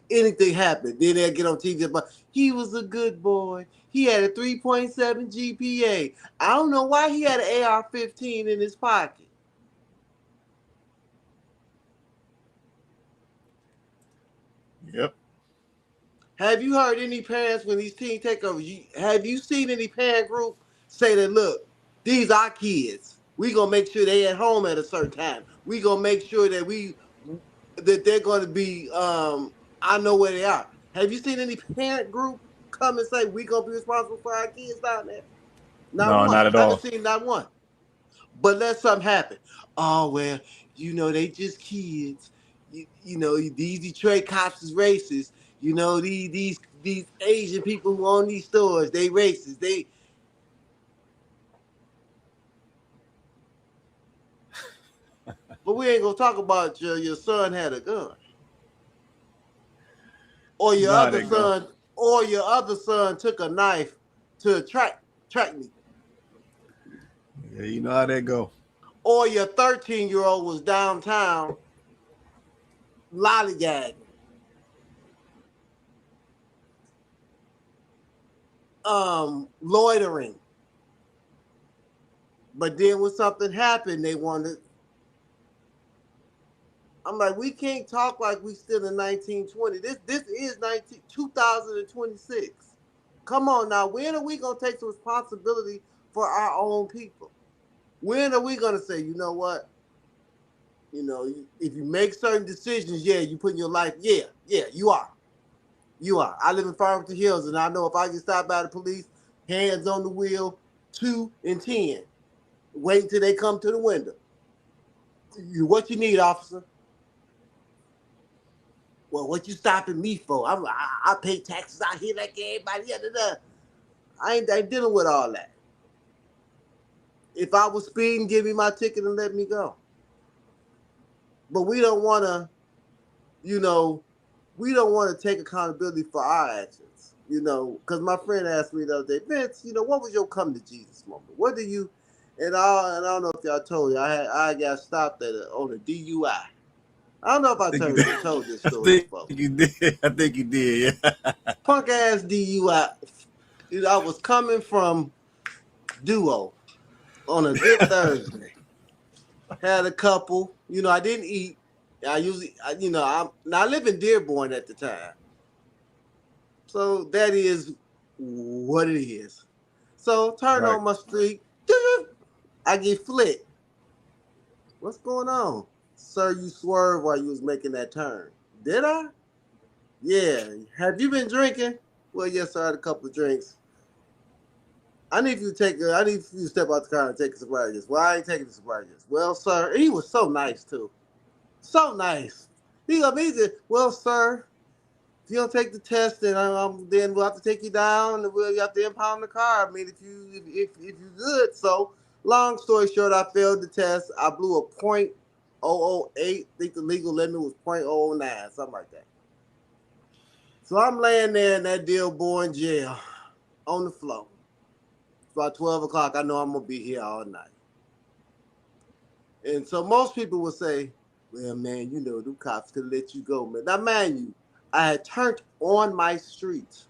Anything happened. Then they'll get on TV, but he was a good boy. He had a 3.7 GPA. I don't know why he had an AR-15 in his pocket. Yep. Have you heard any parents when these team takeovers? Have you seen any parent group say that, look, these are kids. We gonna make sure they at home at a certain time. We gonna make sure that they're gonna be. I know where they are. Have you seen any parent group come and say we gonna be responsible for our kids down there? No, not at all. I haven't seen not one. But let something happen. Oh well, they just kids. You know these Detroit cops is racist. You know these Asian people who own these stores, they racist. But we ain't gonna talk about your son had a gun, or your other son took a knife to a track meet. Yeah, you know how that go. Or your 13-year-old was downtown lollygagging. Loitering. But then when something happened, they wanted. I'm like, we can't talk like we still in 1920. This is 2026. Come on now. When are we going to take some responsibility for our own people? When are we going to say, you know what? If you make certain decisions, yeah, you put in your life, yeah, you are. You are. I live in Farmington Hills, and I know if I get stopped by the police, hands on the wheel, 2 and 10. Wait until they come to the window. What you need, officer? Well, what you stopping me for? I pay taxes out here like everybody else. I ain't dealing with all that. If I was speeding, give me my ticket and let me go. But we don't want to, we don't want to take accountability for our actions, because my friend asked me the other day, Vince, what was your come to Jesus moment? What do you, and I don't know if y'all told you, I got stopped on a DUI. I don't know if I told this story before. You did. I think you did. Yeah. Punk ass DUI. I was coming from Duo on a good Thursday. Had a couple. I didn't eat. I live in Dearborn at the time. So that is what it is. So turn on my street. I get flicked. What's going on? Sir, you swerved while you was making that turn. Did I? Yeah. Have you been drinking? Well, yes, sir. I had a couple of drinks. I need you to step out the car and take a sobriety test. Well, I ain't taking the sobriety test. Well, sir, he was so nice too. So nice. He said, well, sir, if you don't take the test, then we'll have to take you down and we'll have to impound the car. I mean, if you're good. So, long story short, I failed the test. I blew a .008. I think the legal limit was .009, something like that. So I'm laying there in that Dearborn jail on the floor. It's about 12 o'clock. I know I'm going to be here all night. And so most people will say, well, man, them cops could let you go, man. Now, mind you, I had turned on my street.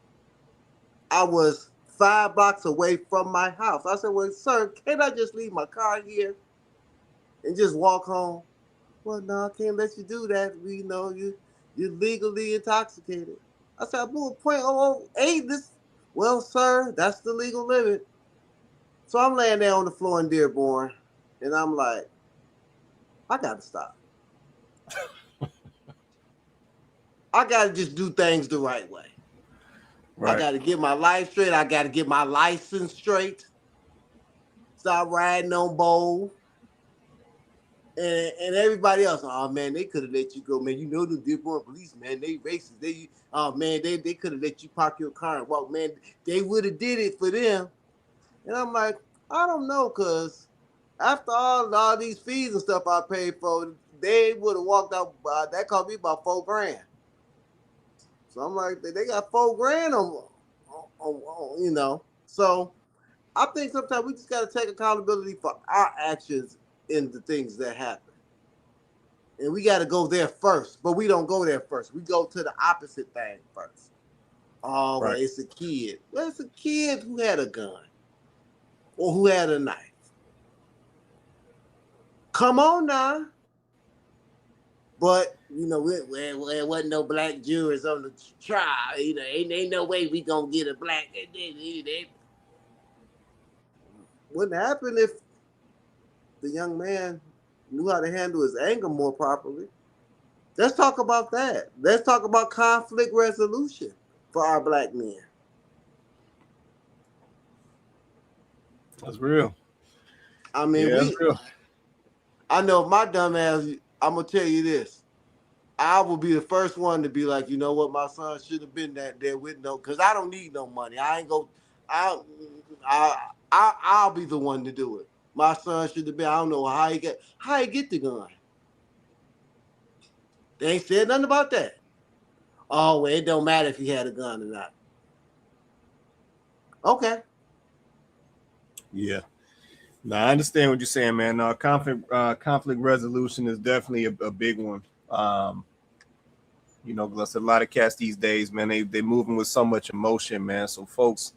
I was 5 blocks away from my house. I said, well, sir, can't I just leave my car here and just walk home? Well, no, I can't let you do that. You're legally intoxicated. I said, I blew a .008. Well, sir, that's the legal limit. So I'm laying there on the floor in Dearborn, and I'm like, I got to stop. I got to just do things the right way. Right. I got to get my life straight. I got to get my license straight. Stop riding on bowl. And everybody else, oh, man, they could have let you go, man. The Dearborn police, man, they racist. They could have let you park your car and walk, man. They would have did it for them. And I'm like, I don't know, because after all these fees and stuff I paid for, they would have walked out. That cost me about $4,000. So I'm like, they got $4,000 on. So I think sometimes we just got to take accountability for our actions in the things that happen. And we got to go there first, but we don't go there first. We go to the opposite thing first. Oh, right. Well, it's a kid. Well, it's a kid who had a gun or who had a knife. Come on now. But, there wasn't no black jurors on the trial. Ain't no way we gonna get a black. Wouldn't happen if the young man knew how to handle his anger more properly. Let's talk about that. Let's talk about conflict resolution for our black men. That's real. I mean, that's real. I know my dumb ass, I'm going to tell you this. I will be the first one to be like, you know what, my son should have been there with because I don't need no money. I'll be the one to do it. My son should have been, I don't know how he get the gun. They ain't said nothing about that. Oh, well, it don't matter if he had a gun or not. Okay. Yeah. No, I understand what you're saying, man. Conflict resolution is definitely a big one. Because a lot of cats these days, man, they moving with so much emotion, man. So folks,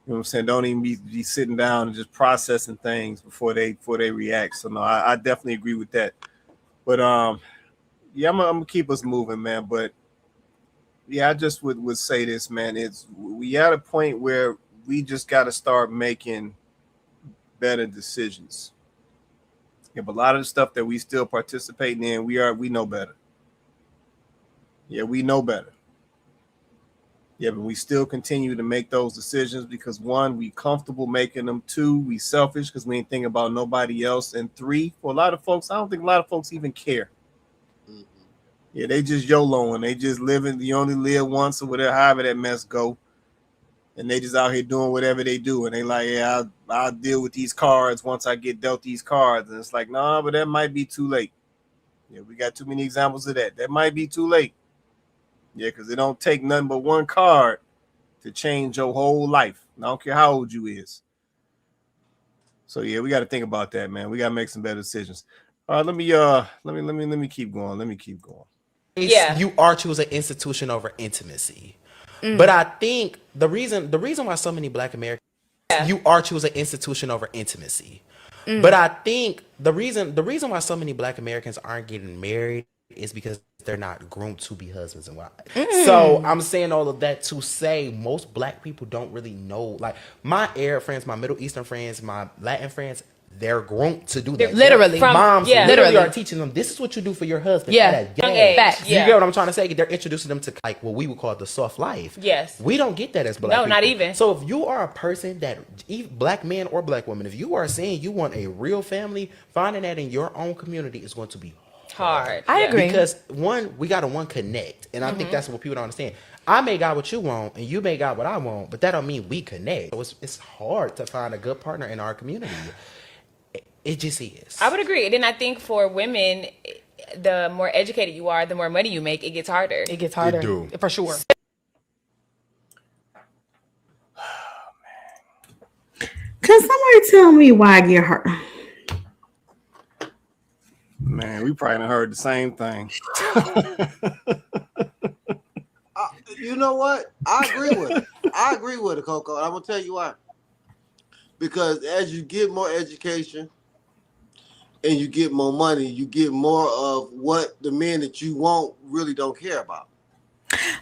what I'm saying, don't even be sitting down and just processing things before they react. So no, I definitely agree with that. But I'm gonna keep us moving, man. But yeah, I just would say this, man. We at a point where we just got to start making better decisions. Yeah, but a lot of the stuff that we still participating in, we know better. Yeah, we know better. Yeah, but we still continue to make those decisions because one, we comfortable making them. Two, we selfish because we ain't thinking about nobody else. And three, for a lot of folks, I don't think a lot of folks even care. Mm-hmm. Yeah, they just YOLOing. They just living. You only live once or whatever, however that mess go. And they just out here doing whatever they do. And they like, yeah, I'll deal with these cards once I get dealt these cards. And it's like, nah, but that might be too late. Yeah, we got too many examples of that. That might be too late. Yeah, because it don't take nothing but one card to change your whole life. I don't care how old you is. So yeah, we got to think about that, man. We got to make some better decisions. All right, let me keep going. Let me keep going. Yeah, you are choosing institution over intimacy. But I think the reason why so many Black Americans, you are choosing institution over intimacy. But I think the reason why so many Black Americans aren't getting married is because they're not groomed to be husbands and wives. So I'm saying all of that to say most Black people don't really know. Like my Arab friends, my Middle Eastern friends, my Latin friends, they're groomed to do that. Literally. Moms literally are teaching them, this is what you do for your husband. Yeah. At a young age. age. You get what I'm trying to say? They're introducing them to like what we would call the soft life. Yes. We don't get that as Black people. No, not even. So if you are a person that, Black man or Black woman, if you are saying you want a real family, finding that in your own community is going to be hard. I agree. Because one, we got to connect. And I think that's what people don't understand. I may got what you want and you may got what I want, but that don't mean we connect. So it's hard to find a good partner in our community. It just is. I would agree. And then I think for women, the more educated you are, the more money you make, it gets harder. It gets harder. It do. For sure. Can somebody tell me why I get hurt? Man, we probably done heard the same thing. You know what? I agree with it. I agree with it, Coco. I'm gonna tell you why. Because as you get more education and you get more money, you get more of what the men that you want really don't care about.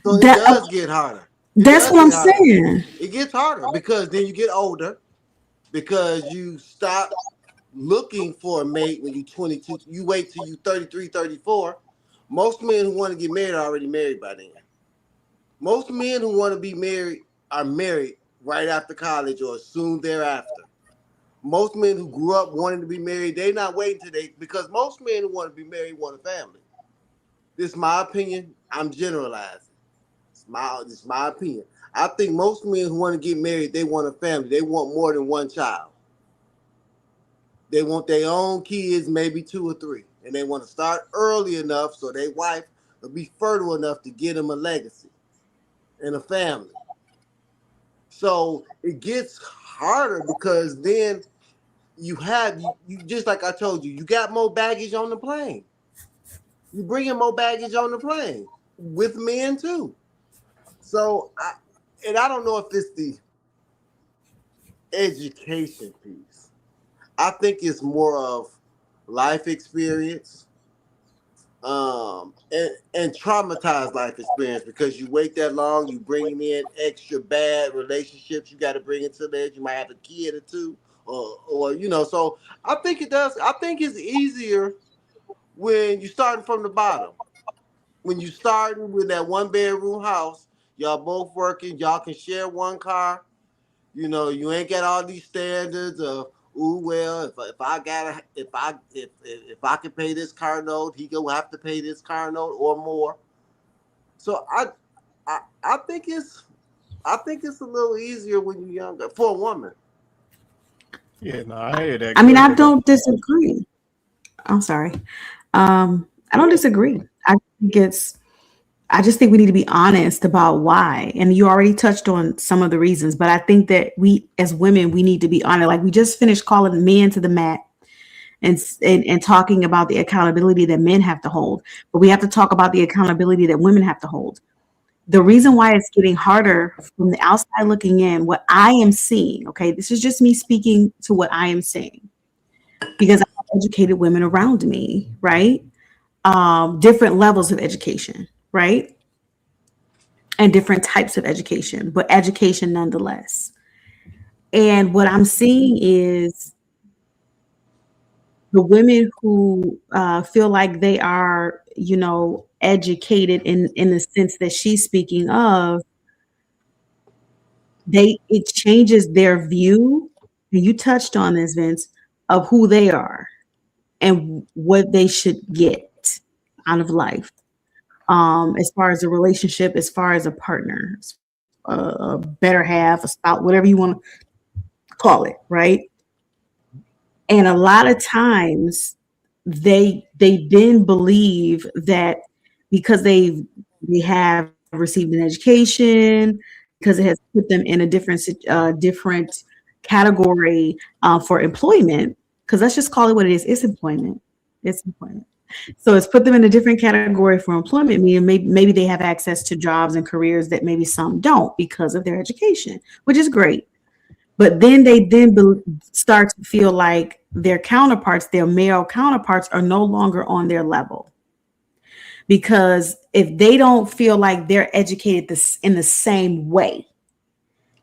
So it does get harder. That's what I'm saying. It gets harder because then you get older, because you stop looking for a mate when you're 22. You wait till you're 33, 34. Most men who want to get married are already married by then. Most men who want to be married are married right after college or soon thereafter. Most men who grew up wanting to be married, they're not waiting till because most men who want to be married want a family. This is my opinion. I'm generalizing. It's my opinion. I think most men who want to get married, they want a family. They want more than one child. They want their own kids, maybe 2 or 3. And they want to start early enough so their wife will be fertile enough to give them a legacy and a family. So it gets harder because then you just like I told you, you got more baggage on the plane. You bringing more baggage on the plane with men too. So I don't know if it's the education piece. I think it's more of life experience, and traumatized life experience, because you wait that long, you bring in extra bad relationships. You got to bring into that. You might have a kid or two, or So I think it does. I think it's easier when you're starting from the bottom. When you starting with that 1-bedroom house, y'all both working, y'all can share one car. You ain't got all these standards of, if I can pay this car note, he gonna have to pay this car note or more. So I think it's a little easier when you're younger for a woman. Yeah, no, I hear that. I mean, I don't disagree. I'm sorry. I don't disagree. I just think we need to be honest about why. And you already touched on some of the reasons, but I think that we as women, we need to be honest. Like we just finished calling men to the mat and talking about the accountability that men have to hold, but we have to talk about the accountability that women have to hold. The reason why it's getting harder from the outside looking in, what I am seeing, okay, this is just me speaking to what I am seeing, because I have educated women around me, right? Different levels of education, right? And different types of education, but education nonetheless. And what I'm seeing is the women who feel like they are, educated in the sense that she's speaking of, it changes their view, and you touched on this, Vince, of who they are and what they should get out of life. As far as a relationship, as far as a partner, a better half, a spouse, whatever you want to call it, right? And a lot of times they then believe that because they have received an education, because it has put them in a different category for employment, because let's just call it what it is. It's employment. It's employment. So it's put them in a different category for employment, meaning maybe they have access to jobs and careers that maybe some don't because of their education, which is great. But then they start to feel like their counterparts, their male counterparts, are no longer on their level. Because if they don't feel like they're educated in the same way,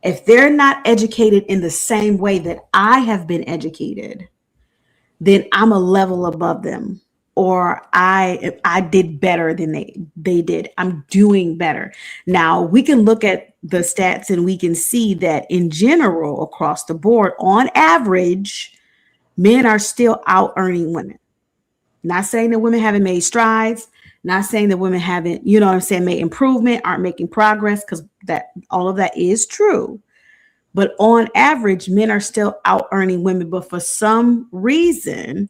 if they're not educated in the same way that I have been educated, then I'm a level above them, or I did better than they did. I'm doing better. Now we can look at the stats and we can see that in general, across the board, on average, men are still out earning women. Not saying that women haven't made strides, not saying that women haven't, you know what I'm saying, made improvement, aren't making progress, because that all of that is true. But on average, men are still out earning women. But for some reason,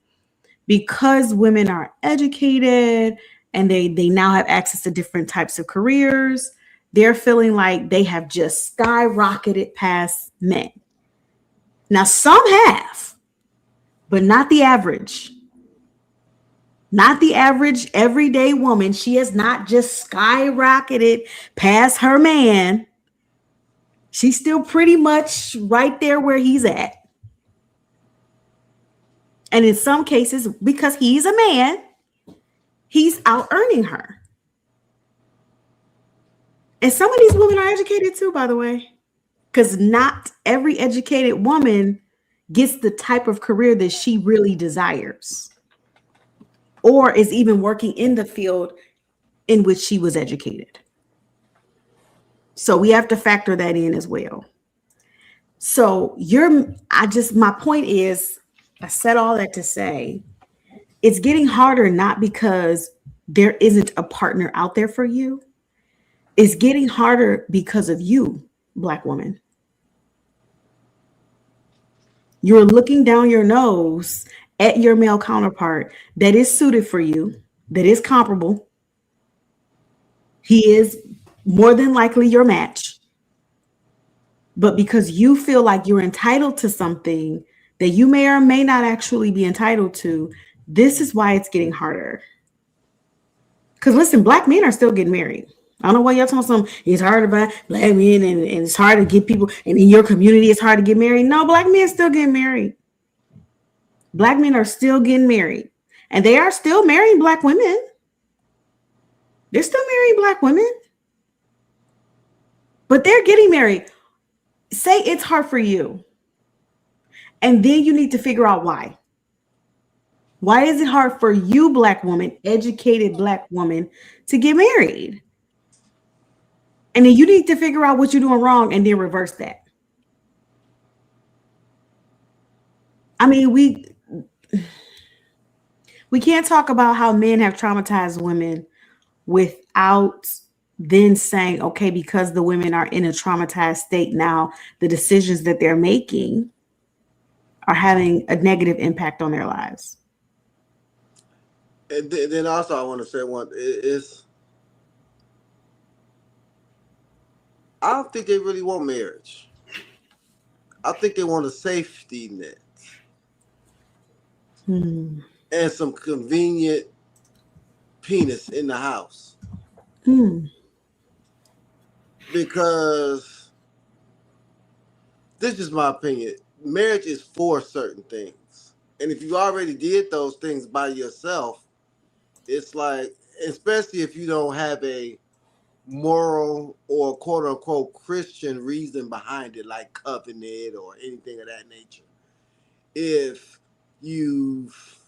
because women are educated and they now have access to different types of careers, they're feeling like they have just skyrocketed past men. Now, some have, but not the average. Not the average everyday woman. She has not just skyrocketed past her man. She's still pretty much right there where he's at. And in some cases, because he's a man, he's out earning her. And some of these women are educated too, by the way, because not every educated woman gets the type of career that she really desires, or is even working in the field in which she was educated. So we have to factor that in as well. So my point is, I said all that to say, it's getting harder, not because there isn't a partner out there for you. It's getting harder because of you, Black woman. You're looking down your nose at your male counterpart that is suited for you, that is comparable. He is more than likely your match. But because you feel like you're entitled to something that you may or may not actually be entitled to, this is why it's getting harder. Because listen, Black men are still getting married. I don't know why y'all talking something. It's hard about Black men and it's hard to get people, and in your community it's hard to get married. No, Black men still getting married. Black men are still getting married. And they are still marrying Black women. They're still marrying Black women. But they're getting married. Say it's hard for you. And then you need to figure out why. Why is it hard for you, Black woman, educated Black woman, to get married? And then you need to figure out what you're doing wrong and then reverse that. I mean, we can't talk about how men have traumatized women without then saying, okay, because the women are in a traumatized state now, the decisions that they're making are having a negative impact on their lives. And then also I want to say one is, I don't think they really want marriage. I think they want a safety net and some convenient penis in the house. Because this is my opinion. Marriage is for certain things. And if you already did those things by yourself, it's like, especially if you don't have a moral or quote unquote Christian reason behind it, like covenant or anything of that nature. If you've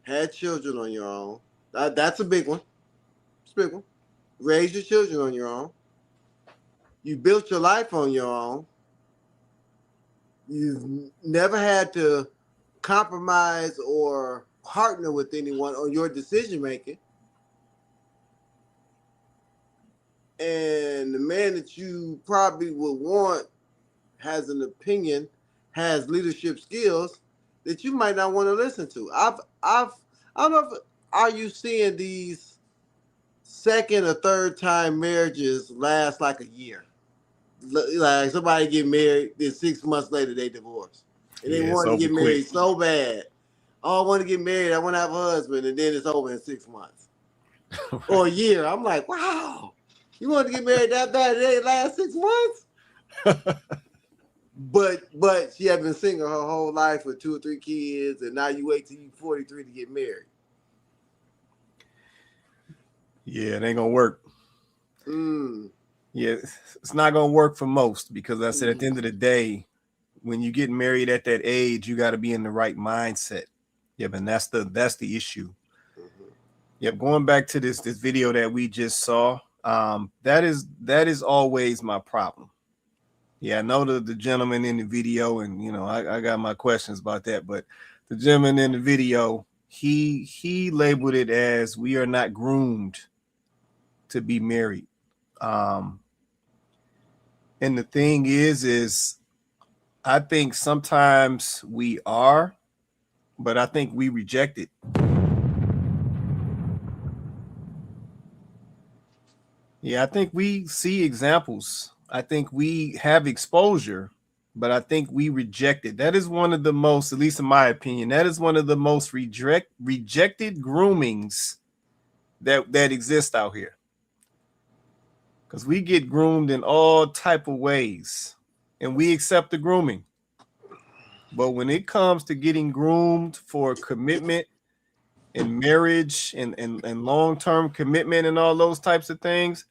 had children on your own, that's a big one. It's a big one. Raise your children on your own. You built your life on your own. You've never had to compromise or partner with anyone on your decision making. And the man that you probably would want has an opinion, has leadership skills that you might not want to listen to. I don't know if, are you seeing these second or third time marriages last like a year? Like somebody get married, then 6 months later they divorce. And they Yeah, it's want to over get quick. married so bad. Oh, I want to get married. I want to have a husband. And then it's over in 6 months or a year. I'm like, wow, you want to get married that bad? It ain't last 6 months? But she had been single her whole life with 2 or 3 kids. And now you wait till you're 43 to get married. Yeah, it ain't going to work. Mm. Yeah, it's not going to work for most because I said at the end of the day, when you get married at that age, you got to be in the right mindset. Yep, and that's the issue. Mm-hmm. Yep, going back to this video that we just saw, that is always my problem. Yeah, I know the gentleman in the video, and you know I got my questions about that, but the gentleman in the video, he labeled it as we are not groomed to be married. And the thing is I think sometimes we are, but I think we reject it. Yeah, I think we see examples. I think we have exposure, but I think we reject it. That is one of the most, at least in my opinion, that is one of the most rejected groomings that exist out here. Because we get groomed in all type of ways, and we accept the grooming. But when it comes to getting groomed for commitment and marriage and long-term commitment and all those types of things,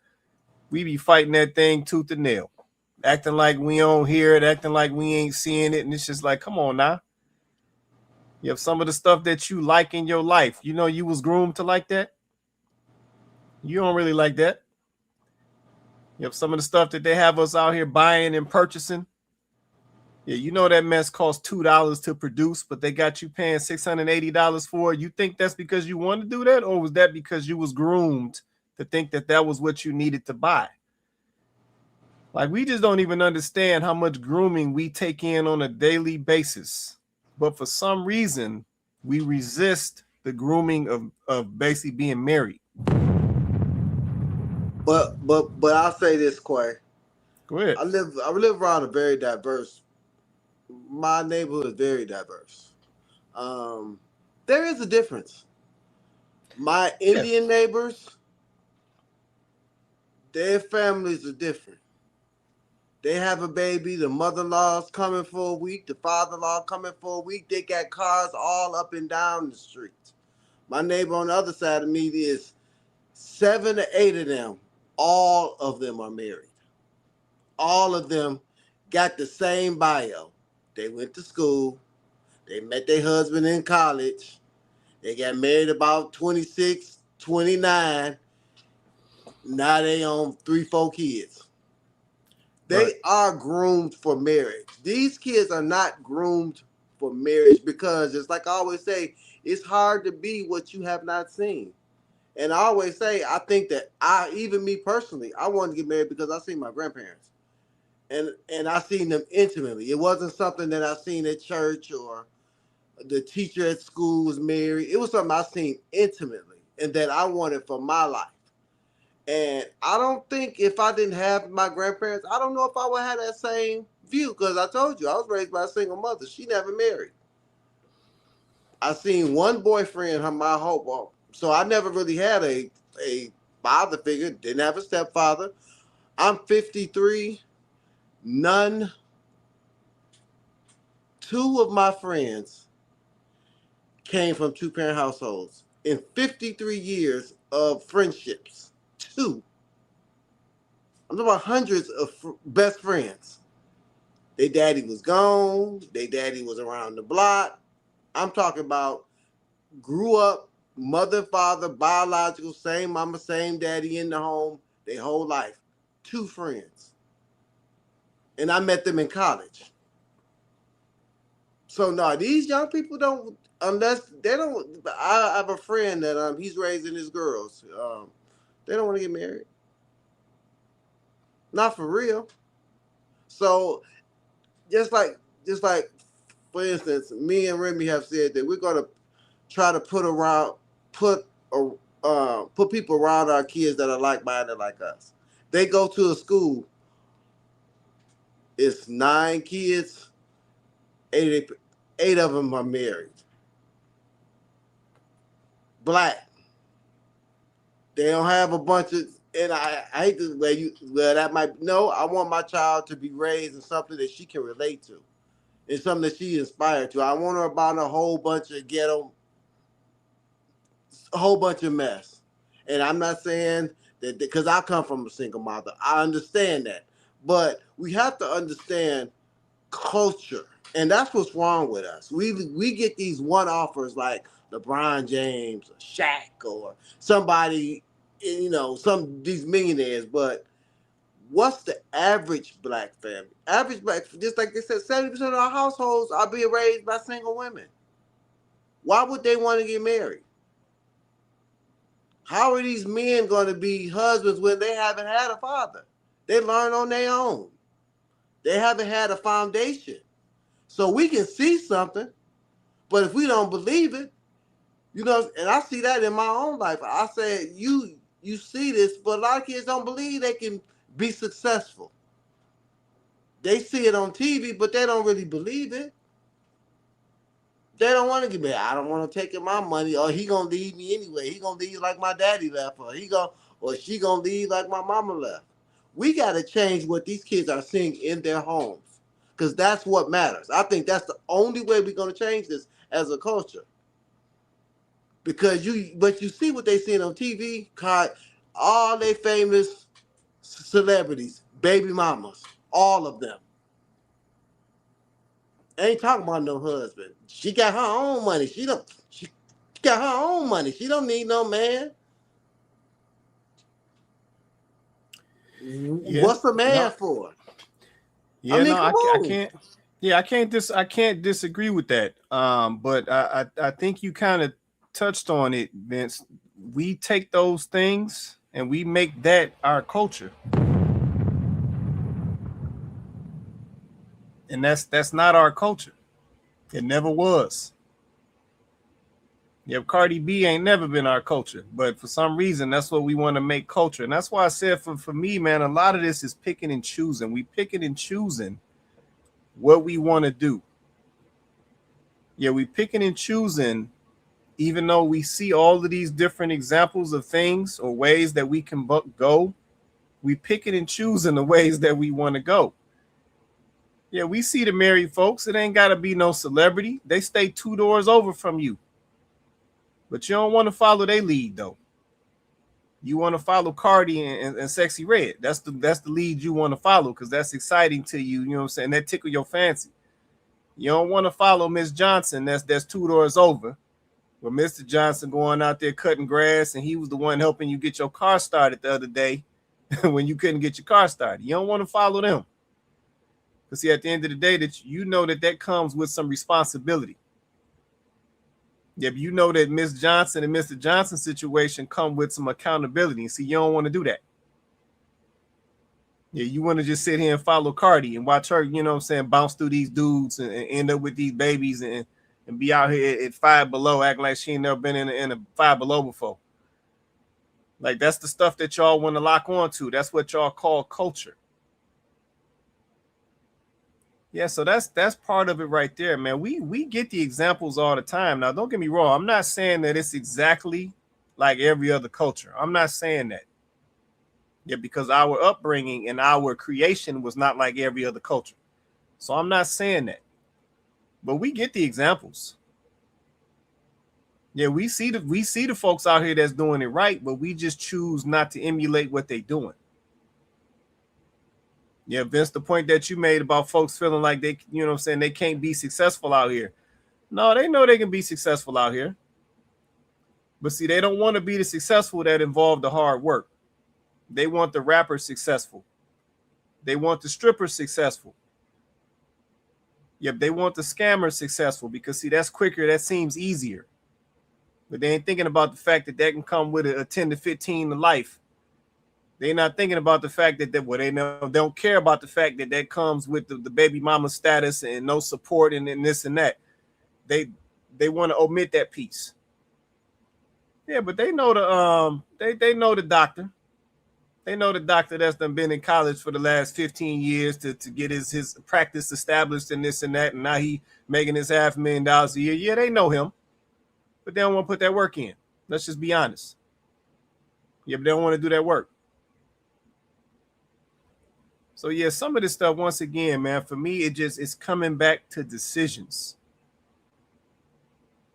we be fighting that thing tooth and nail, acting like we don't hear it, acting like we ain't seeing it. And it's just like, come on now. You have some of the stuff that you like in your life. You know, you was groomed to like that. You don't really like that. You have some of the stuff that they have us out here buying and purchasing. Yeah, you know that mess costs $2 to produce, but they got you paying $680 for it. You think that's because you want to do that, or was that because you was groomed to think that that was what you needed to buy? Like, we just don't even understand how much grooming we take in on a daily basis. But for some reason, we resist the grooming of basically being married. But I'll say this, Quay. Go ahead. I live around a very diverse. My neighborhood is very diverse. There is a difference. My Indian neighbors, their families are different. They have a baby. The mother-in-law's coming for a week. The father-in-law coming for a week. They got cars all up and down the street. My neighbor on the other side of me is 7 or 8 of them. All of them are married. All of them got the same bio. They went to school. They met their husband in college. They got married about 26, 29. Now they own 3, 4 kids. They are groomed for marriage. These kids are not groomed for marriage because, it's like I always say, it's hard to be what you have not seen. And I always say, I think that even me personally, I wanted to get married because I seen my grandparents. And I seen them intimately. It wasn't something that I seen at church or the teacher at school was married. It was something I seen intimately and that I wanted for my life. And I don't think if I didn't have my grandparents, I don't know if I would have that same view, because I told you I was raised by a single mother. She never married. I seen one boyfriend my whole well, so I never really had a father figure. Didn't have a stepfather. I'm 53. Two of my friends came from 2-parent households in 53 years of friendships. 2. I'm talking about hundreds of best friends. Their daddy was gone. Their daddy was around the block. I'm talking about grew up, mother, father, biological, same mama, same daddy in the home, their whole life. 2 friends. and I met them in college. So no, these young people don't, unless they don't. I have a friend that he's raising his girls. They don't want to get married. Not for real. So just like for instance, me and Remy have said that we're gonna try to put people around our kids that are like-minded like us. They go to a school. It's 9 kids. 8 of them are married. Black. They don't have a bunch of, and I hate this way that might, no, I want my child to be raised in something that she can relate to. It's something that she inspired to. I want her about a whole bunch of ghetto, a whole bunch of mess. And I'm not saying that because I come from a single mother. I understand that. But we have to understand culture. And that's what's wrong with us. We get these one-offers like LeBron James or Shaq or somebody, these millionaires. But what's the average black family? Average black, just like they said, 70% of our households are being raised by single women. Why would they want to get married? How are these men going to be husbands when they haven't had a father? They learn on their own. They haven't had a foundation. So we can see something, but if we don't believe it, and I see that in my own life. I say, you see this, but a lot of kids don't believe they can be successful. They see it on TV, but they don't really believe it. They don't want to get married. I don't want to take my money, or he gonna leave me anyway. He gonna leave like my daddy left, or she gonna leave like my mama left. We gotta change what these kids are seeing in their homes, because that's what matters. I think that's the only way we're gonna change this as a culture. Because you see what they seeing on TV, all they famous celebrities, baby mamas, all of them. Ain't talking about no husband. She got her own money. She got her own money. She don't need no man. Yeah. What's a man for? Yeah, I can't. Yeah, I can't disagree with that. But I think you kind of touched on it, Vince. We take those things and we make that our culture. And that's not our culture. It never was. Yeah, Cardi B ain't never been our culture, but for some reason, that's what we want to make culture. And that's why I said for me, man, a lot of this is picking and choosing. We picking and choosing what we want to do. Yeah, we picking and choosing, even though we see all of these different examples of things or ways that we can go, we picking and choosing the ways that we want to go. Yeah, we see the married folks. It ain't got to be no celebrity. They stay 2 doors over from you. But you don't want to follow their lead, though. You want to follow Cardi and Sexy Red. That's the lead you want to follow because that's exciting to you. You know what I'm saying? That tickle your fancy. You don't want to follow Miss Johnson. That's 2 doors over. Where Mr. Johnson going out there cutting grass, and he was the one helping you get your car started the other day when you couldn't get your car started. You don't want to follow them. Because see, at the end of the day, that comes with some responsibility. Yeah, but you know that Miss Johnson and Mr. Johnson situation come with some accountability. See, you don't want to do that. Yeah, you want to just sit here and follow Cardi and watch her, you know what I'm saying, bounce through these dudes and end up with these babies and be out here at Five Below acting like she ain't never been in a Five Below before. Like, that's the stuff that y'all want to lock on to. That's what y'all call culture. Yeah, so that's part of it right there, man. We get the examples all the time. Now, don't get me wrong. I'm not saying that it's exactly like every other culture. I'm not saying that. Yeah, because our upbringing and our creation was not like every other culture. So I'm not saying that. But we get the examples. Yeah, we see the folks out here that's doing it right, but we just choose not to emulate what they're doing. Yeah, Vince, the point that you made about folks feeling like they, you know what I'm saying, they can't be successful out here. No, they know they can be successful out here. But see, they don't want to be the successful that involve the hard work. They want the rapper successful. They want the stripper successful. Yep, they want the scammer successful because, see, that's quicker. That seems easier. But they ain't thinking about the fact that can come with a 10 to 15 to life. They're not thinking about the fact that they don't care about the fact that comes with the baby mama status and no support and this and that. They want to omit that piece. Yeah, but they know they know the doctor. They know the doctor that's done been in college for the last 15 years to get his practice established and this and that, and now he making his $500,000 a year. Yeah, they know him, but they don't want to put that work in. Let's just be honest. Yeah, but they don't want to do that work. So yeah, some of this stuff, once again, man, for me, it's coming back to decisions.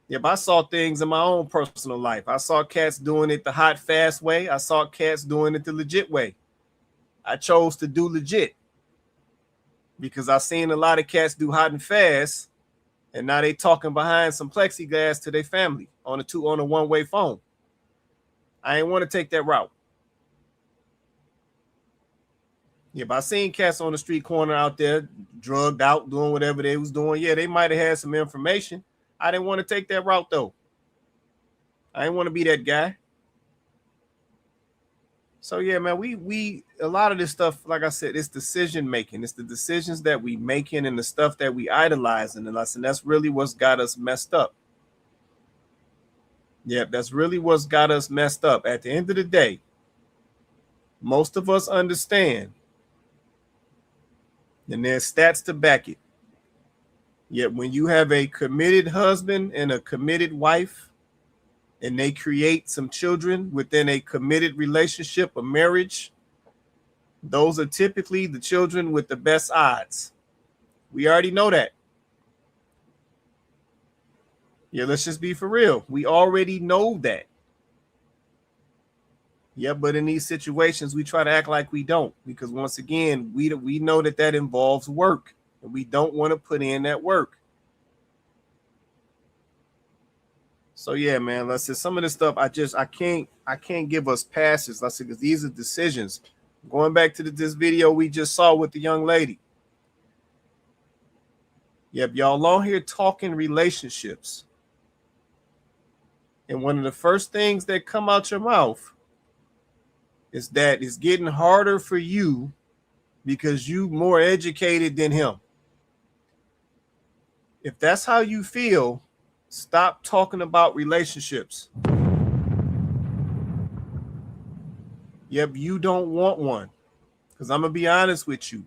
Yep, I saw things in my own personal life. I saw cats doing it the hot, fast way. I saw cats doing it the legit way. I chose to do legit because I seen a lot of cats do hot and fast, and now they talking behind some plexiglass to their family on a one-way phone. I ain't want to take that route. Yeah, but I seen cats on the street corner out there, drugged out, doing whatever they was doing. Yeah, they might have had some information. I didn't want to take that route, though. I didn't want to be that guy. So, yeah, man, we a lot of this stuff, like I said, it's decision making. It's the decisions that we making and the stuff that we idolizing. And that's really what's got us messed up. Yeah, that's really what's got us messed up. At the end of the day, most of us understand, and there's stats to back it. Yet when you have a committed husband and a committed wife, and they create some children within a committed relationship, a marriage, those are typically the children with the best odds. We already know that. Yeah, let's just be for real. We already know that. Yeah, but in these situations, we try to act like we don't, because once again, we know that involves work. And we don't want to put in that work. So yeah, man, let's say some of this stuff I can't give us passes. Let's say, because these are decisions. Going back to this video we just saw with the young lady. Yep, y'all on here talking relationships. And one of the first things that come out your mouth is that it's getting harder for you because you more educated than him. If that's how you feel, stop talking about relationships. Yep, you don't want one. Because I'm going to be honest with you.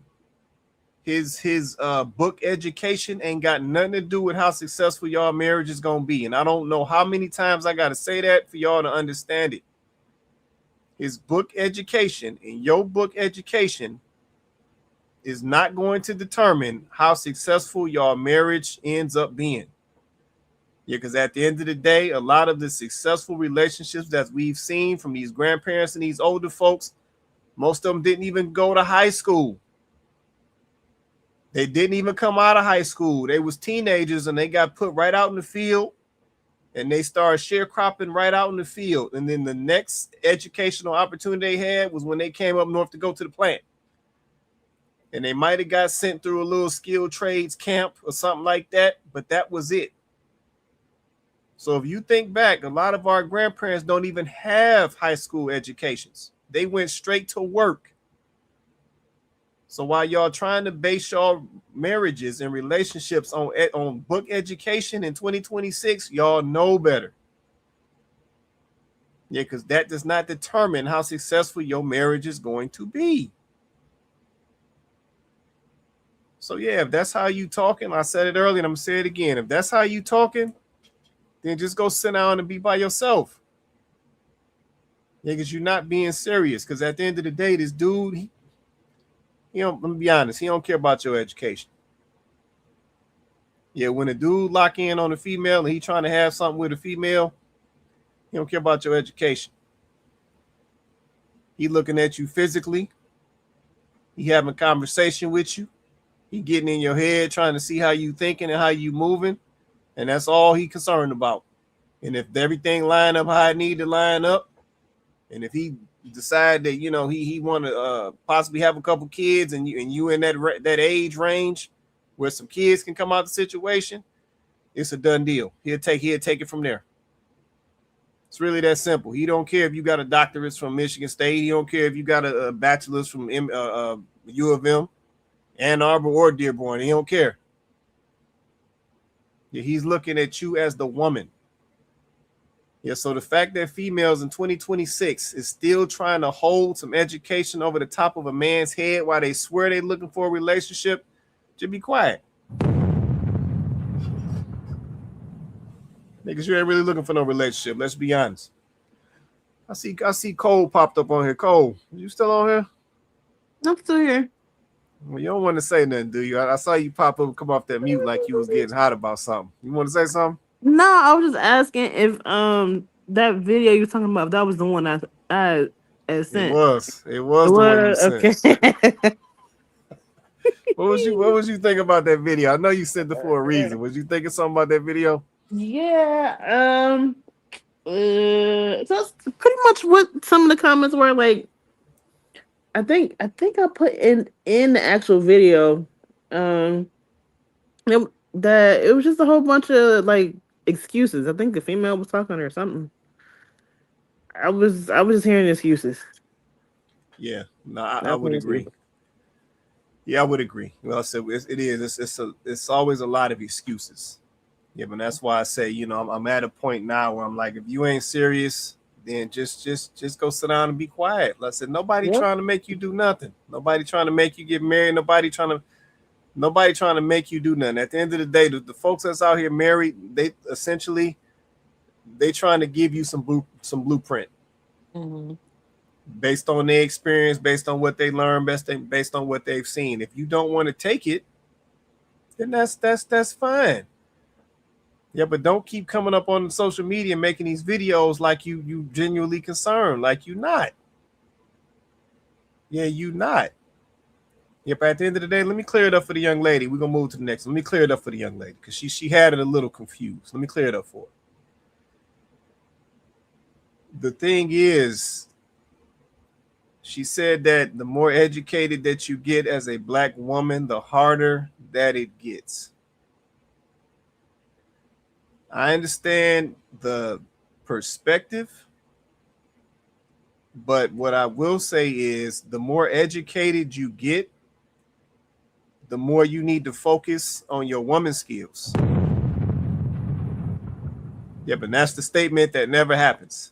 His book education ain't got nothing to do with how successful y'all marriage is going to be. And I don't know how many times I got to say that for y'all to understand it. His book education and your book education is not going to determine how successful your marriage ends up being. Yeah, because at the end of the day, a lot of the successful relationships that we've seen from these grandparents and these older folks, most of them didn't even go to high school. They didn't even come out of high school. They was teenagers and they got put right out in the field and they started sharecropping right out in the field. And then the next educational opportunity they had was when they came up north to go to the plant. And they might have got sent through a little skilled trades camp or something like that, but that was it. So if you think back, a lot of our grandparents don't even have high school educations. They went straight to work. So while y'all trying to base y'all marriages and relationships on book education in 2026, y'all know better. Yeah, because that does not determine how successful your marriage is going to be. So yeah, if that's how you talking, I said it earlier and I'm gonna say it again. If that's how you talking, then just go sit down and be by yourself. Yeah, because you're not being serious. Because at the end of the day, this dude, he don't, let me be honest, he don't care about your education. Yeah, when a dude lock in on a female and he trying to have something with a female, he don't care about your education. He looking at you physically. He having a conversation with you. He getting in your head, trying to see how you thinking and how you moving. And that's all he concerned about. And if everything line up how it need to line up, and if he decide that he want to possibly have a couple kids, and you in that age range where some kids can come out of the situation, it's a done deal. He'll take it from there. It's really that simple. He don't care if you got a doctorate from Michigan State. He don't care if you got a bachelor's from U of M, Ann Arbor, or Dearborn. He don't care. Yeah, he's looking at you as the woman. Yeah, so the fact that females in 2026 is still trying to hold some education over the top of a man's head while they swear they're looking for a relationship, just be quiet. Niggas, you ain't really looking for no relationship. Let's be honest. I see Cole popped up on here. Cole, you still on here? I'm still here. Well, you don't want to say nothing, do you? I saw you pop up and come off that mute like you was getting hot about something. You want to say something? No, I was just asking if that video you were talking about, that was the one I sent. It was the one you sent. Okay. What was you thinking about that video? I know you sent it for a reason. Was you thinking something about that video? Yeah. So that's pretty much what some of the comments were like. I think I put in the actual video. That it was just a whole bunch of like excuses. I think the female was talking or something. I was just hearing excuses. Yeah, no, I would agree. Yeah, I would agree. Well, I said it's always a lot of excuses. Yeah, but that's why I say, I'm at a point now where I'm like, if you ain't serious, then just go sit down and be quiet. Like I said, nobody trying to make you do nothing. Nobody trying to make you get married. Nobody trying to make you do nothing. At the end of the day, the folks that's out here married, they trying to give you some blueprint. Mm-hmm. Based on their experience, based on what they learned, based on what they've seen. If you don't want to take it, then that's fine. Yeah, but don't keep coming up on social media and making these videos like you genuinely concerned, like you not. Yeah, you not. Yep, at the end of the day, let me clear it up for the young lady. We're gonna move to the next. Let me clear it up for the young lady because she had it a little confused. Let me clear it up for her. The thing is, she said that the more educated that you get as a black woman, the harder that it gets. I understand the perspective, but what I will say is the more educated you get, the more you need to focus on your woman skills. Yeah, but that's the statement that never happens.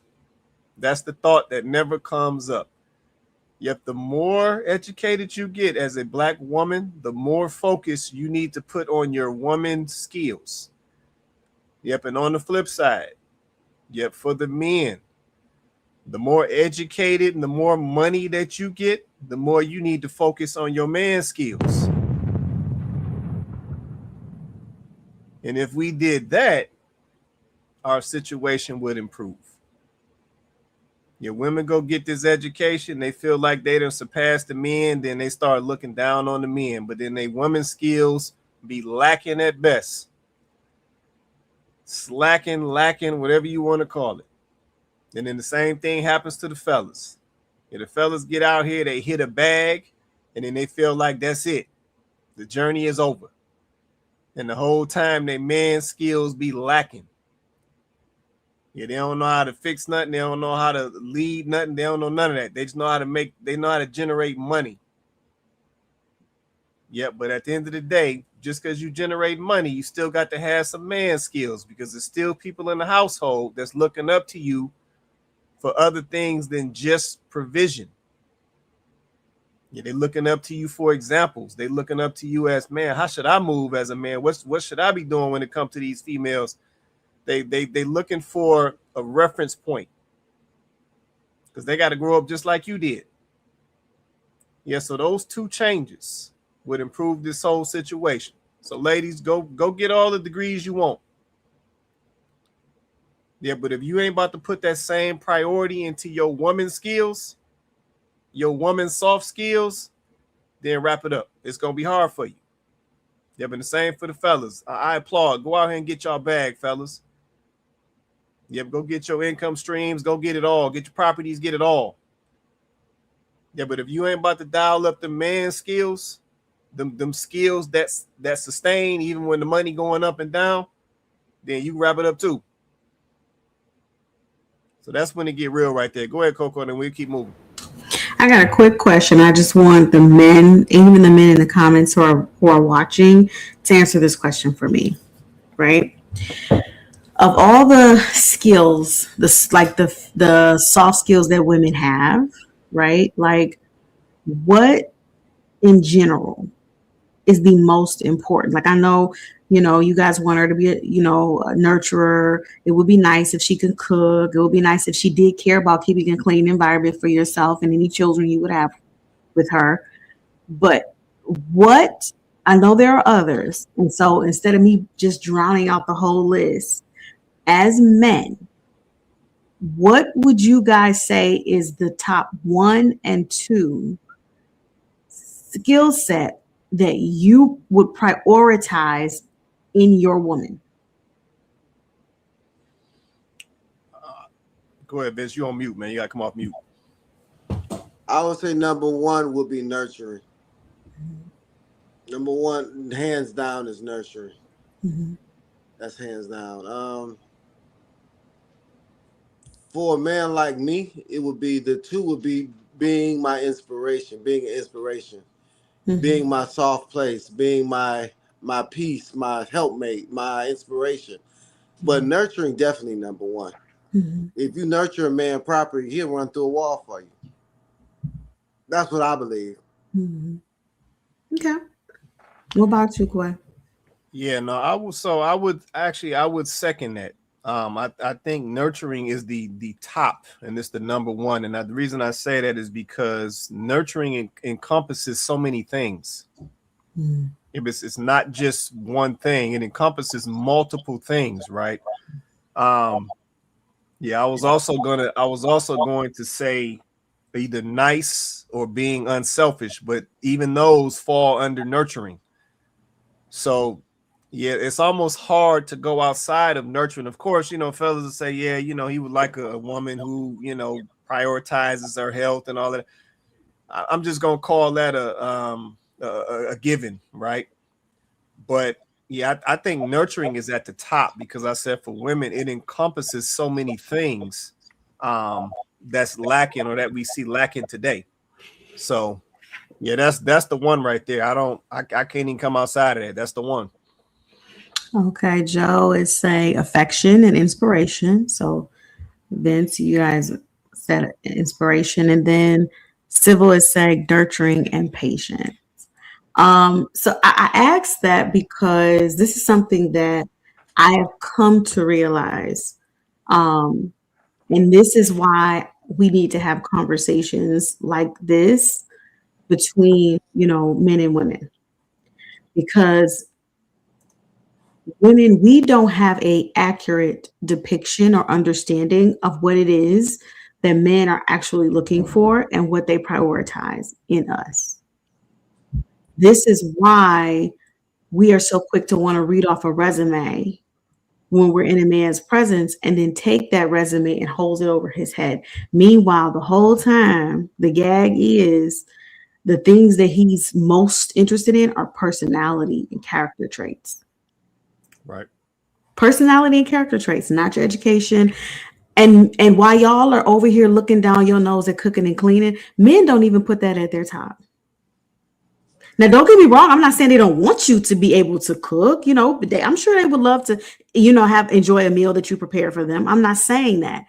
That's the thought that never comes up. Yet the more educated you get as a black woman, the more focus you need to put on your woman skills. Yep, and on the flip side, yep, for the men, the more educated and the more money that you get, the more you need to focus on your man skills. And if we did that, our situation would improve. Your women go get this education, they feel like they done surpassed the men, then they start looking down on the men, but then they women's skills be lacking at best. Slacking, lacking, whatever you want to call it. And then the same thing happens to the fellas. If the fellas get out here, they hit a bag, and then they feel like that's it. The journey is over. And the whole time, their man skills be lacking. Yeah, they don't know how to fix nothing. They don't know how to lead nothing. They don't know none of that. They just know how to generate money. Yeah, but at the end of the day, just because you generate money, you still got to have some man skills because there's still people in the household that's looking up to you for other things than just provision. Yeah, they're looking up to you for examples. They're looking up to you as, man, how should I move as a man? What should I be doing when it comes to these females? They looking for a reference point because they got to grow up just like you did. Yeah, so those two changes would improve this whole situation. So ladies, go get all the degrees you want. Yeah, but if you ain't about to put that same priority into your woman skills, your woman soft skills, then wrap it up. It's going to be hard for you. Yeah, but the same for the fellas. I applaud. Go out here and get y'all bag, fellas. Yep, go get your income streams. Go get it all. Get your properties. Get it all. Yeah, but if you ain't about to dial up the man skills, them skills that sustain even when the money going up and down, then you wrap it up too. So that's when it get real right there. Go ahead, Coco, and we'll keep moving. I got a quick question. I just want the men, even the men in the comments who are watching, to answer this question for me. Right? Of all the skills, the soft skills that women have, right? Like, what in general is the most important? Like, I know, you guys want her to be a nurturer. It would be nice if she could cook. It would be nice if she did care about keeping a clean environment for yourself and any children you would have with her. But what, I know there are others. And so instead of me just drowning out the whole list, as men, what would you guys say is the top 1 and 2 skill set that you would prioritize in your woman? Go ahead, Vince. You on mute, man. You gotta come off mute. I would say number 1 would be nurturing. Number 1, hands down, is nurturing. Mm-hmm. That's hands down. For a man like me, it would be the 2 would be being my inspiration, being an inspiration, Mm-hmm. being my soft place, being my peace, my helpmate, my inspiration. But nurturing definitely number 1. Mm-hmm. If you nurture a man properly, he'll run through a wall for you. That's what I believe. Mm-hmm. Okay. What about you, Quay? Yeah, no, I would second that. I think nurturing is the top, and it's the number 1. And the reason I say that is because nurturing encompasses so many things. Mm. It's not just one thing; it encompasses multiple things, right? Yeah, I was also going to say either nice or being unselfish, but even those fall under nurturing. So yeah, it's almost hard to go outside of nurturing. Of course, fellas will say, yeah, he would like a woman who, prioritizes her health and all that. I'm just gonna call that a given, right? But yeah, I think nurturing is at the top because I said for women, it encompasses so many things that's lacking or that we see lacking today. So yeah, that's the one right there. I can't even come outside of that. That's the one. Okay, Joe is saying affection and inspiration. So Vince, you guys said inspiration, and then Civil is saying nurturing and patience. So I asked that because this is something that I have come to realize. And this is why we need to have conversations like this between, men and women. Because women, we don't have a accurate depiction or understanding of what it is that men are actually looking for and what they prioritize in us. This is why we are so quick to want to read off a resume when we're in a man's presence and then take that resume and hold it over his head. Meanwhile, the whole time, the gag is the things that he's most interested in are personality and character traits. Right. Personality and character traits, not your education. And while y'all are over here looking down your nose at cooking and cleaning, men don't even put that at their top. Now, don't get me wrong. I'm not saying they don't want you to be able to cook, but I'm sure they would love to, enjoy a meal that you prepare for them. I'm not saying that.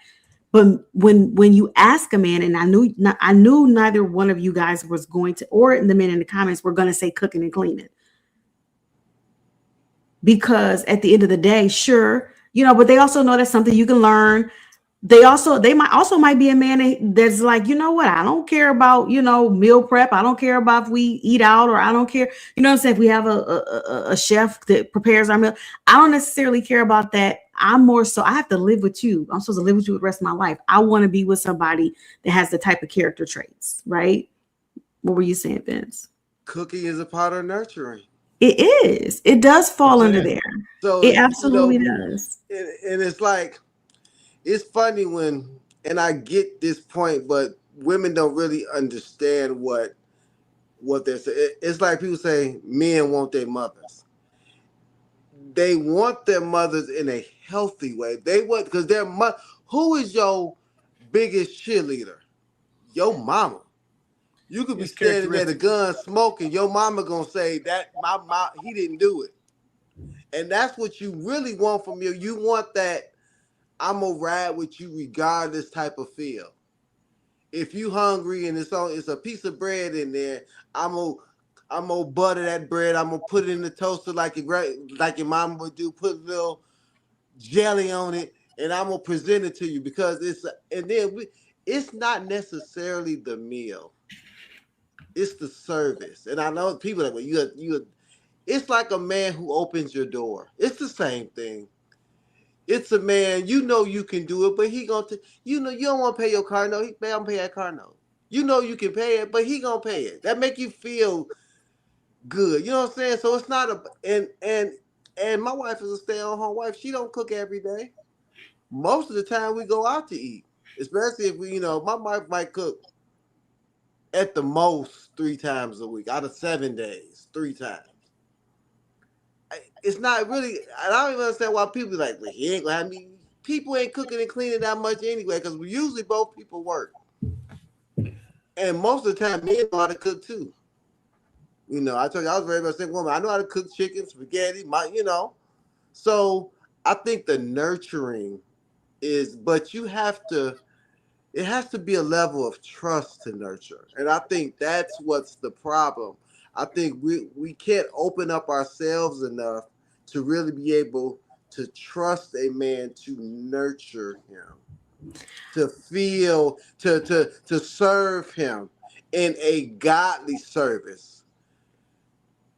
But when you ask a man, and I knew neither one of you guys was going to, or the men in the comments were going to say cooking and cleaning. Because at the end of the day, sure, but they also know that's something you can learn. They might be a man that's like, you know what? I don't care about, meal prep. I don't care about if we eat out, or I don't care, what I'm saying? If we have a chef that prepares our meal, I don't necessarily care about that. I'm more so, I have to live with you. I'm supposed to live with you the rest of my life. I want to be with somebody that has the type of character traits, right? What were you saying, Vince? Cooking is a part of nurturing. It is. It does fall under there. So it absolutely does. And it's like, it's funny and I get this point, but women don't really understand what they're saying. It's like people say men want their mothers. They want their mothers in a healthy way. They want, because their mother. Who is your biggest cheerleader? Your mama. You could be It's standing there, the characteristic. gun smoking. Your mama gonna say that he didn't do it, and that's what you really want from you. You want that. I'm gonna ride with you regardless type of feel. If you hungry and it's a piece of bread in there, I'm gonna butter that bread. I'm gonna put it in the toaster like your mama would do. Put a little jelly on it, and I'm gonna present it to you because it's not necessarily the meal. It's the service. And I know people that you. It's like a man who opens your door. It's the same thing. It's a man, you can do it, but he you don't want to pay your car note. He I'm pay that car note. You know you can pay it, but he gonna pay it. That make you feel good. You know what I'm saying? So it's not and my wife is a stay-at-home wife. She don't cook every day. Most of the time we go out to eat, especially if my wife might cook at the most 3 times a week out of 7 days, 3 times. It's not really. I don't even understand why people be like, well, he ain't gonna have me. People ain't cooking and cleaning that much anyway, because we usually both people work, and most of the time men know how to cook too. I told you I was very much a single woman. I know how to cook chicken, spaghetti, So I think the nurturing but you have to. It has to be a level of trust to nurture, and I think that's what's the problem. I think we can't open up ourselves enough to really be able to trust a man to nurture him, to feel, to serve him in a godly service.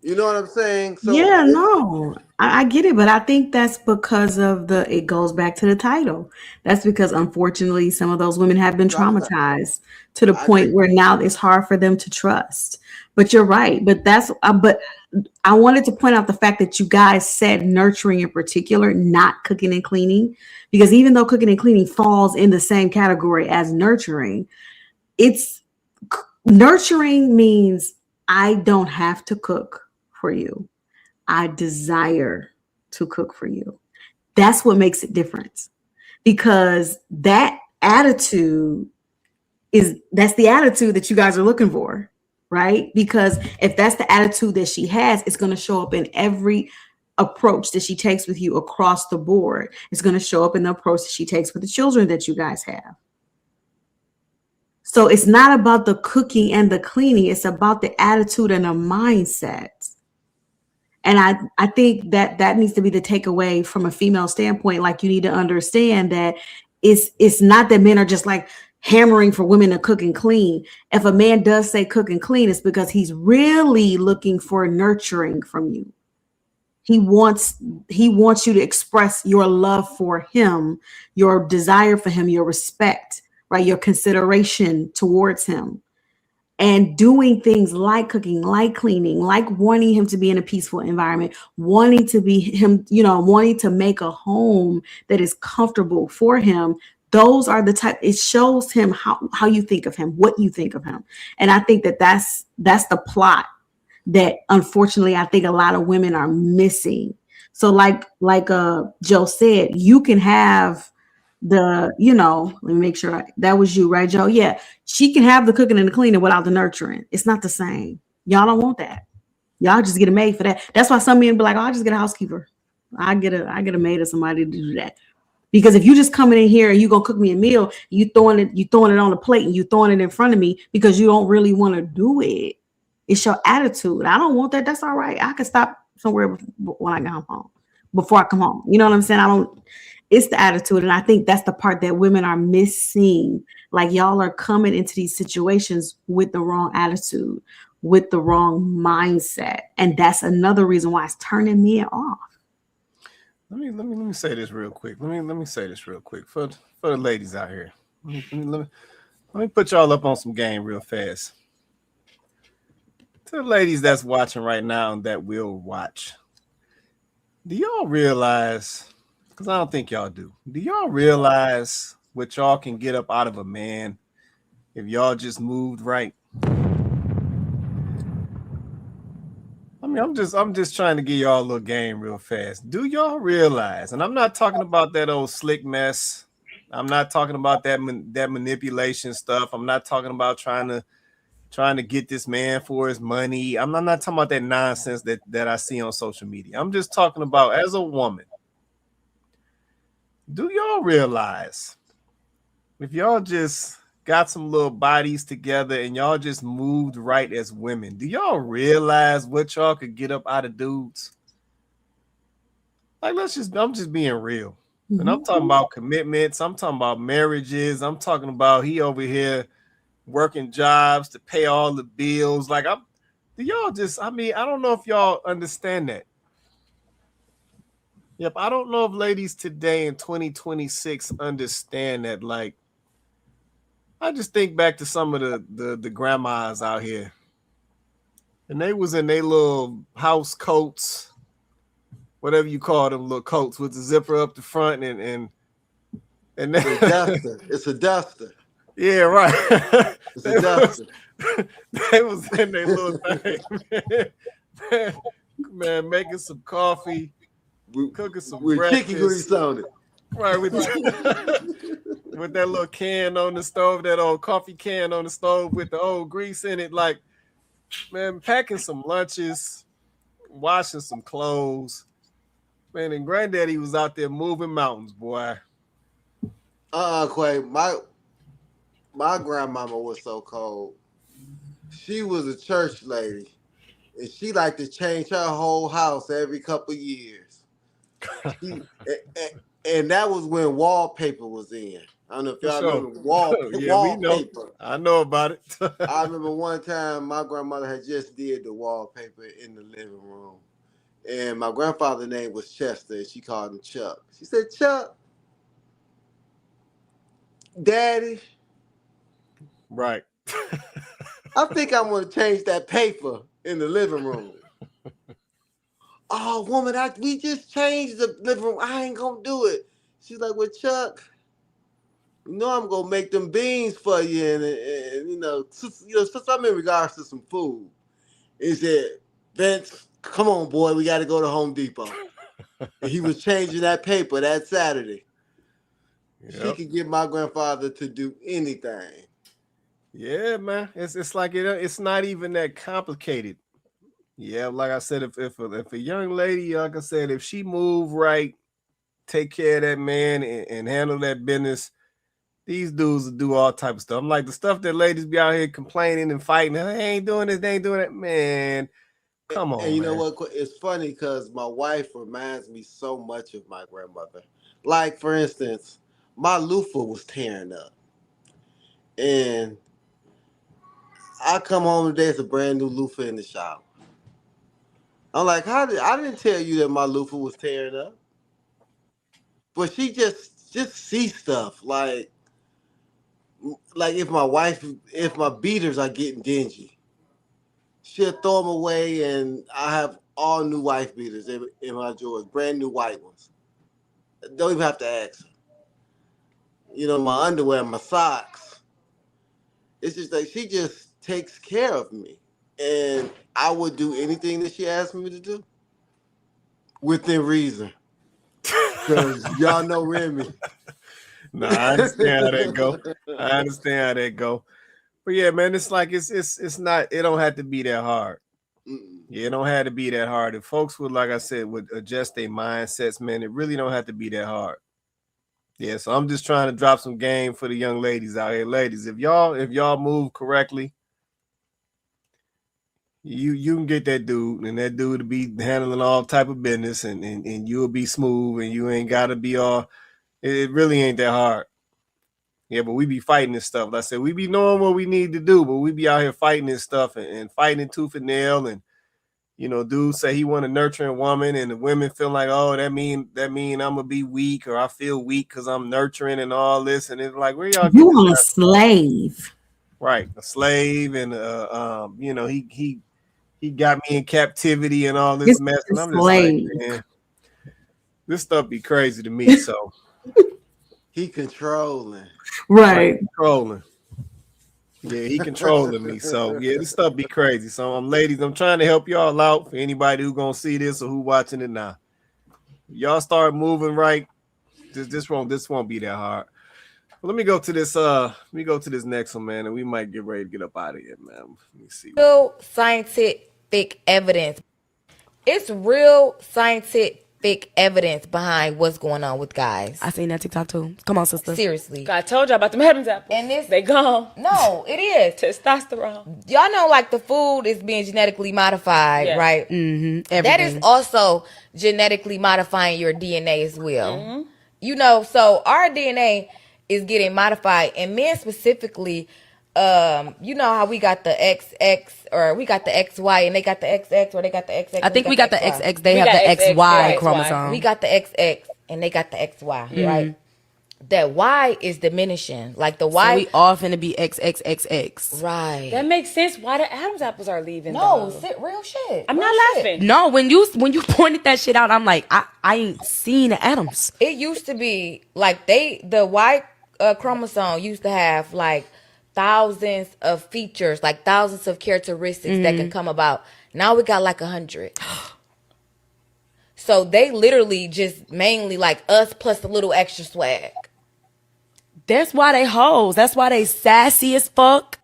You know what I'm saying? So Yeah, no, I get it, but I think that's because it goes back to the title. That's because unfortunately some of those women have been traumatized. traumatized to the I point agree. where now it's hard for them to trust. But you're right. But I wanted to point out the fact that you guys said nurturing in particular, not cooking and cleaning, because even though cooking and cleaning falls in the same category as nurturing, it's nurturing means I don't have to cook for you. I desire to cook for you. That's what makes it different, because that's the attitude that you guys are looking for, right? Because if that's the attitude that she has, it's going to show up in every approach that she takes with you across the board. It's going to show up in the approach that she takes with the children that you guys have. So it's not about the cooking and the cleaning. It's about the attitude and the mindset. And I think that needs to be the takeaway from a female standpoint. Like, you need to understand that it's not that men are just like hammering for women to cook and clean. If a man does say cook and clean, it's because he's really looking for nurturing from you. He wants you to express your love for him, your desire for him, your respect, right? Your consideration towards him. And doing things like cooking, like cleaning, like wanting him to be in a peaceful environment, wanting to be him, wanting to make a home that is comfortable for him. Those are the type, it shows him how you think of him, what you think of him. And I think that's the plot that unfortunately I think a lot of women are missing. So like Joe said, you can have let me make sure that was you, right, Joe? Yeah, she can have the cooking and the cleaning without the nurturing. It's not the same. Y'all don't want that. Y'all just get a maid for that. That's why some men be like, oh, I just get a housekeeper. I get a maid or somebody to do that. Because if you just coming in here and you gonna cook me a meal, you throwing it on the plate and you throwing it in front of me because you don't really want to do it. It's your attitude. I don't want that. That's all right. I can stop somewhere when I come home, before I come home. You know what I'm saying? It's the attitude. And I think that's the part that women are missing. Like, y'all are coming into these situations with the wrong attitude, with the wrong mindset. And that's another reason why it's turning men off. Let me say this real quick. Let me say this real quick for the ladies out here. Let me put y'all up on some game real fast. To the ladies that's watching right now and that will watch, do y'all realize? Because I don't think y'all do. Do y'all realize what y'all can get up out of a man if y'all just moved right. I mean, I'm just trying to give y'all a little game real fast. Do y'all realize? And I'm not talking about that old slick mess. I'm not talking about that manipulation stuff. I'm not talking about trying to get this man for his money. I'm not talking about that nonsense that I see on social media. I'm just talking about as a woman. Do y'all realize if y'all just got some little bodies together and y'all just moved right as women, do y'all realize what y'all could get up out of dudes? Like, I'm just being real. And I'm talking about commitments. I'm talking about marriages. I'm talking about he over here working jobs to pay all the bills. Like, do y'all just, I mean, I don't know if y'all understand that. Yep, I don't know if ladies today in 2026 understand that. Like, I just think back to some of the grandmas out here, and they was in their little house coats, whatever you call them, little coats with the zipper up the front, and It's a duster. It's a duster. Yeah, right. It's a duster. They was in their little thing, man, making some coffee, cooking some with breakfast. chicken grease on it. Right, with that little can on the stove, that old coffee can on the stove with the old grease in it. Like, man, packing some lunches, washing some clothes. Man, and granddaddy was out there moving mountains, boy. Quay, my grandmama was so cold. She was a church lady, and she liked to change her whole house every couple years. And that was when wallpaper was in. I don't know if y'all remember wallpaper. I know about it. I remember one time my grandmother had just did the wallpaper in the living room. And my grandfather's name was Chester, and she called him Chuck. She said, Chuck, Daddy. Right. I think I'm going to change that paper in the living room. Oh, woman, we just changed the living room. I ain't going to do it. She's like, well, Chuck, you know I'm going to make them beans for you. And you know, something in regards to some food. He said, Vince, come on, boy, we got to go to Home Depot. And he was changing that paper that Saturday. Yep. She could get my grandfather to do anything. Yeah, man. It's like it's not even that complicated. Yeah, like I said, if a young lady, like I said, if she move right, take care of that man and handle that business, these dudes will do all type of stuff. I'm like, the stuff that ladies be out here complaining and fighting, they ain't doing this, they ain't doing that, man. Come on. And you know what? It's funny because my wife reminds me so much of my grandmother. Like, for instance, my loofah was tearing up. And I come home today, it's a brand new loofah in the shower. I'm like, I didn't tell you that my loofah was tearing up. But she just see stuff like if my beaters are getting dingy, she'll throw them away, and I have all new wife beaters in my drawers, brand new white ones. Don't even have to ask her. You know, my underwear, my socks. It's just like she just takes care of me. And I would do anything that she asked me to do within reason. Because y'all know Remy. No, I understand how that go. But yeah, man, it's like it's not, it don't have to be that hard. Yeah, it don't have to be that hard. If folks would, like I said, would adjust their mindsets, man, it really don't have to be that hard. Yeah, so I'm just trying to drop some game for the young ladies out here. Ladies, if y'all move correctly, you can get that dude, and that dude to be handling all type of business, and you'll be smooth, and you ain't gotta be all. It really ain't that hard. Yeah, but we be fighting this stuff. Like I said, we be knowing what we need to do, but we be out here fighting this stuff and fighting tooth and nail. And you know, dude say he want a nurturing woman, and the women feel like, oh, that mean I'm gonna be weak, or I feel weak because I'm nurturing and all this. And it's like, where y'all get you want a slave? Right, a slave, and you know, he got me in captivity and all this mess. And I'm just like, man, this stuff be crazy to me. So he controlling. Right. Controlling. Yeah, he controlling me. So yeah, this stuff be crazy. So ladies, I'm trying to help y'all out. For anybody who gonna see this or who watching it now, y'all start moving right. This won't be that hard. Well, let me go to this. Let me go to this next one, man, and we might get ready to get up out of here, man. Let me see. Real scientific evidence. It's real scientific evidence behind what's going on with guys. I seen that TikTok too. Come on, sister. Seriously. I told y'all about the Adam's apples. And this, they gone. No, it is. Testosterone. Y'all know, like, the food is being genetically modified, Yeah. right? Mm-hmm. That is also genetically modifying your DNA as well. Mm-hmm. You know, so our DNA is getting modified, and men specifically, you know how we got the XX, or we got the XY, and they got the XX, or they got the XX. I think we got the XX. They We have got the XX, XY right. chromosome. We got the XX, and they got the XY, right? That Y is diminishing. Like the Y. So we all finna be XXXX. Right. That makes sense why the Adam's apples are leaving. No, though. real shit. I'm real not shit. laughing. No, when you pointed that shit out, I'm like, I ain't seen the Adams. It used to be like the Y chromosome used to have like thousands of features, like thousands of characteristics that can come about. Now we got like 100. So they literally just mainly like us plus a little extra swag. That's why they hoes. That's why they sassy as fuck.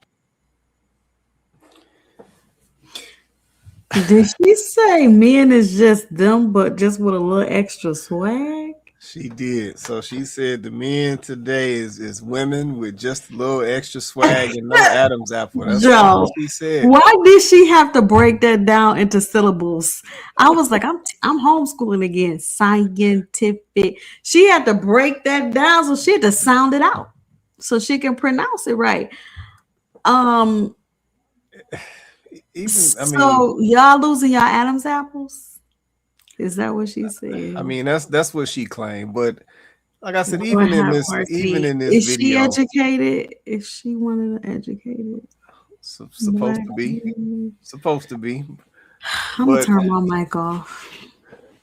Did she say men is just them, but just with a little extra swag? She did. So she said the men today is women with just a little extra swag and no Adam's apple. That's what she said. Why did she have to break that down into syllables? I was like, I'm homeschooling again. Scientific. She had to break that down, so she had to sound it out so she can pronounce it right. So y'all losing y'all Adam's apples? Is that what she said? I mean, that's what she claimed. But like I said, even in this video, is she educated? Is she one of the educated? Supposed to be. Supposed to be. I'm gonna turn my mic off.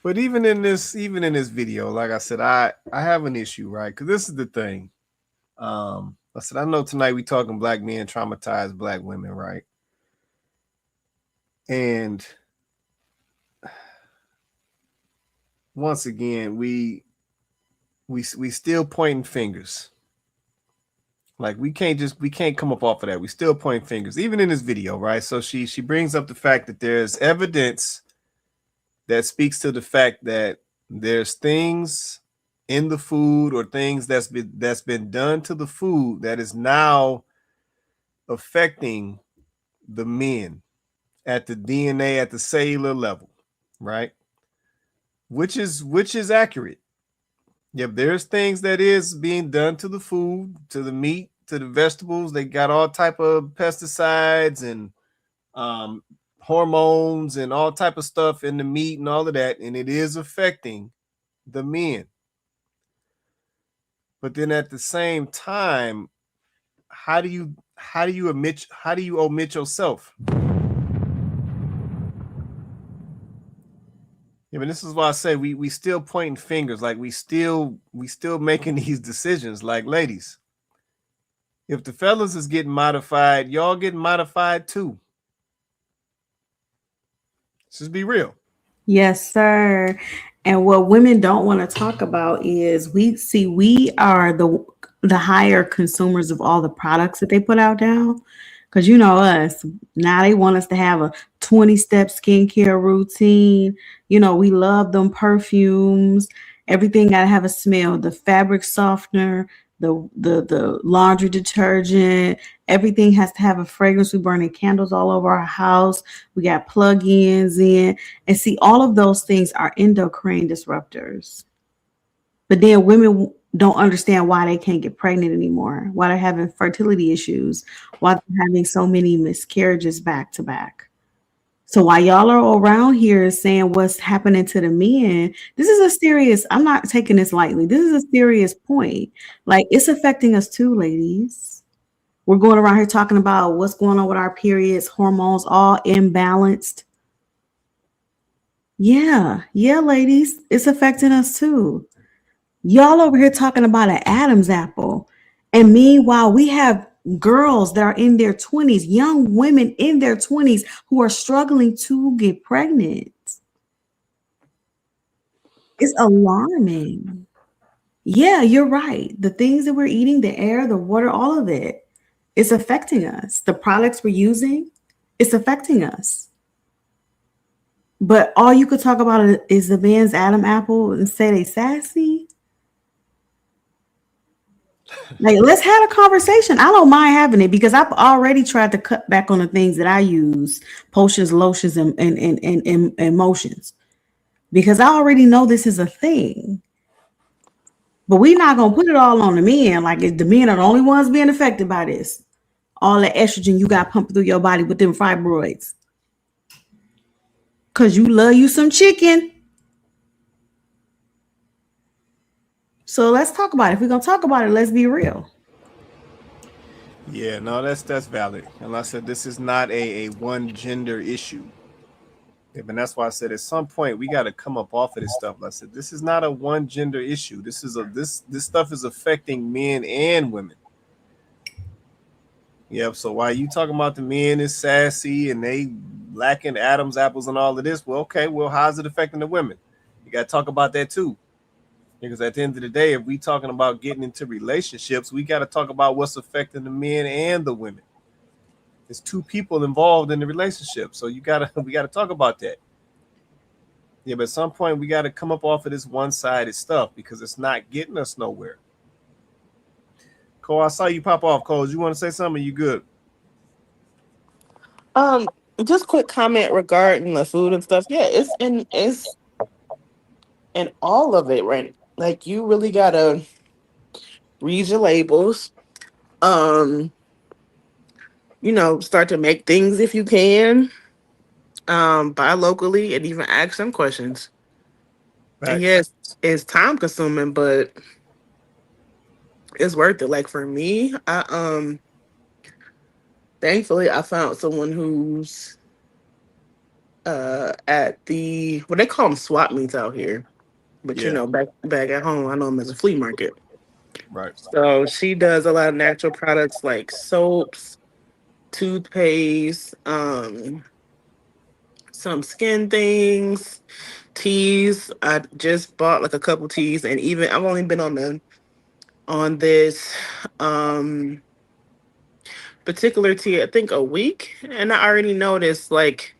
But even in this video, like I said, I have an issue, right? Because this is the thing. I said, I know tonight we talking black men traumatize black women, right? And once again, we still pointing fingers. Like we can't come up off of that. We still pointing fingers, even in this video, right? So she brings up the fact that there's evidence that speaks to the fact that there's things in the food or things that's been done to the food that is now affecting the men at the DNA, at the cellular level, right? Which is accurate. Yep, there's things that is being done to the food, to the meat, to the vegetables. They got all type of pesticides and hormones and all type of stuff in the meat and all of that, and it is affecting the men. But then at the same time, how do you omit yourself? Yeah, but this is why I say we still pointing fingers, like we still making these decisions. Like, ladies, if the fellas is getting modified, y'all getting modified too. Let's just be real. Yes, sir. And what women don't want to talk about is we are the higher consumers of all the products that they put out now. Because you know us, now they want us to have a 20-step skincare routine. You know, we love them perfumes. Everything got to have a smell. The fabric softener, the laundry detergent, everything has to have a fragrance. We're burning candles all over our house. We got plug-ins in. And see, all of those things are endocrine disruptors. But then women don't understand why they can't get pregnant anymore, why they're having fertility issues, why they're having so many miscarriages back to back. So while y'all are around here saying what's happening to the men, this is a serious, I'm not taking this lightly. This is a serious point. Like, it's affecting us too, ladies. We're going around here talking about what's going on with our periods, hormones, all imbalanced. Yeah, ladies, it's affecting us too. Y'all over here talking about an Adam's apple. And meanwhile, we have girls that are in their 20s, young women in their 20s who are struggling to get pregnant. It's alarming. Yeah, you're right. The things that we're eating, the air, the water, all of it, it's affecting us. The products we're using, it's affecting us. But all you could talk about is the man's Adam apple and say they sassy. Like, let's have a conversation. I don't mind having it because I've already tried to cut back on the things that I use, potions, lotions, and motions. Because I already know this is a thing. But we're not gonna put it all on the men. Like if the men are the only ones being affected by this. All the estrogen you got pumped through your body with them fibroids. Cause you love you some chicken. So let's talk about it. If we're gonna talk about it, let's be real. Yeah, no, that's valid. And like I said, this is not a one gender issue. And that's why I said at some point we got to come up off of this stuff. Like I said, this is not a one gender issue. This is this stuff is affecting men and women. Yep. So while you talking about the men is sassy and they lacking Adam's apples and all of this, well, okay, well, how's it affecting the women? You got to talk about that too. Because at the end of the day, if we talking about getting into relationships, we got to talk about what's affecting the men and the women. There's two people involved in the relationship, so we gotta talk about that. Yeah, but at some point we got to come up off of this one-sided stuff because it's not getting us nowhere. Cole, I saw you pop off. Cole, you want to say something? Or you good? Just quick comment regarding the food and stuff. Yeah, it's in all of it, right? Like you really gotta read your labels. Start to make things if you can. Buy locally and even ask them questions. And yes, it's time consuming, but it's worth it. Like for me, I thankfully I found someone who's at they call them swap meets out here. But back at home, I know them as a flea market. Right. So she does a lot of natural products like soaps, toothpaste, some skin things, teas. I just bought like a couple teas, and even I've only been on this particular tea I think a week, and I already noticed like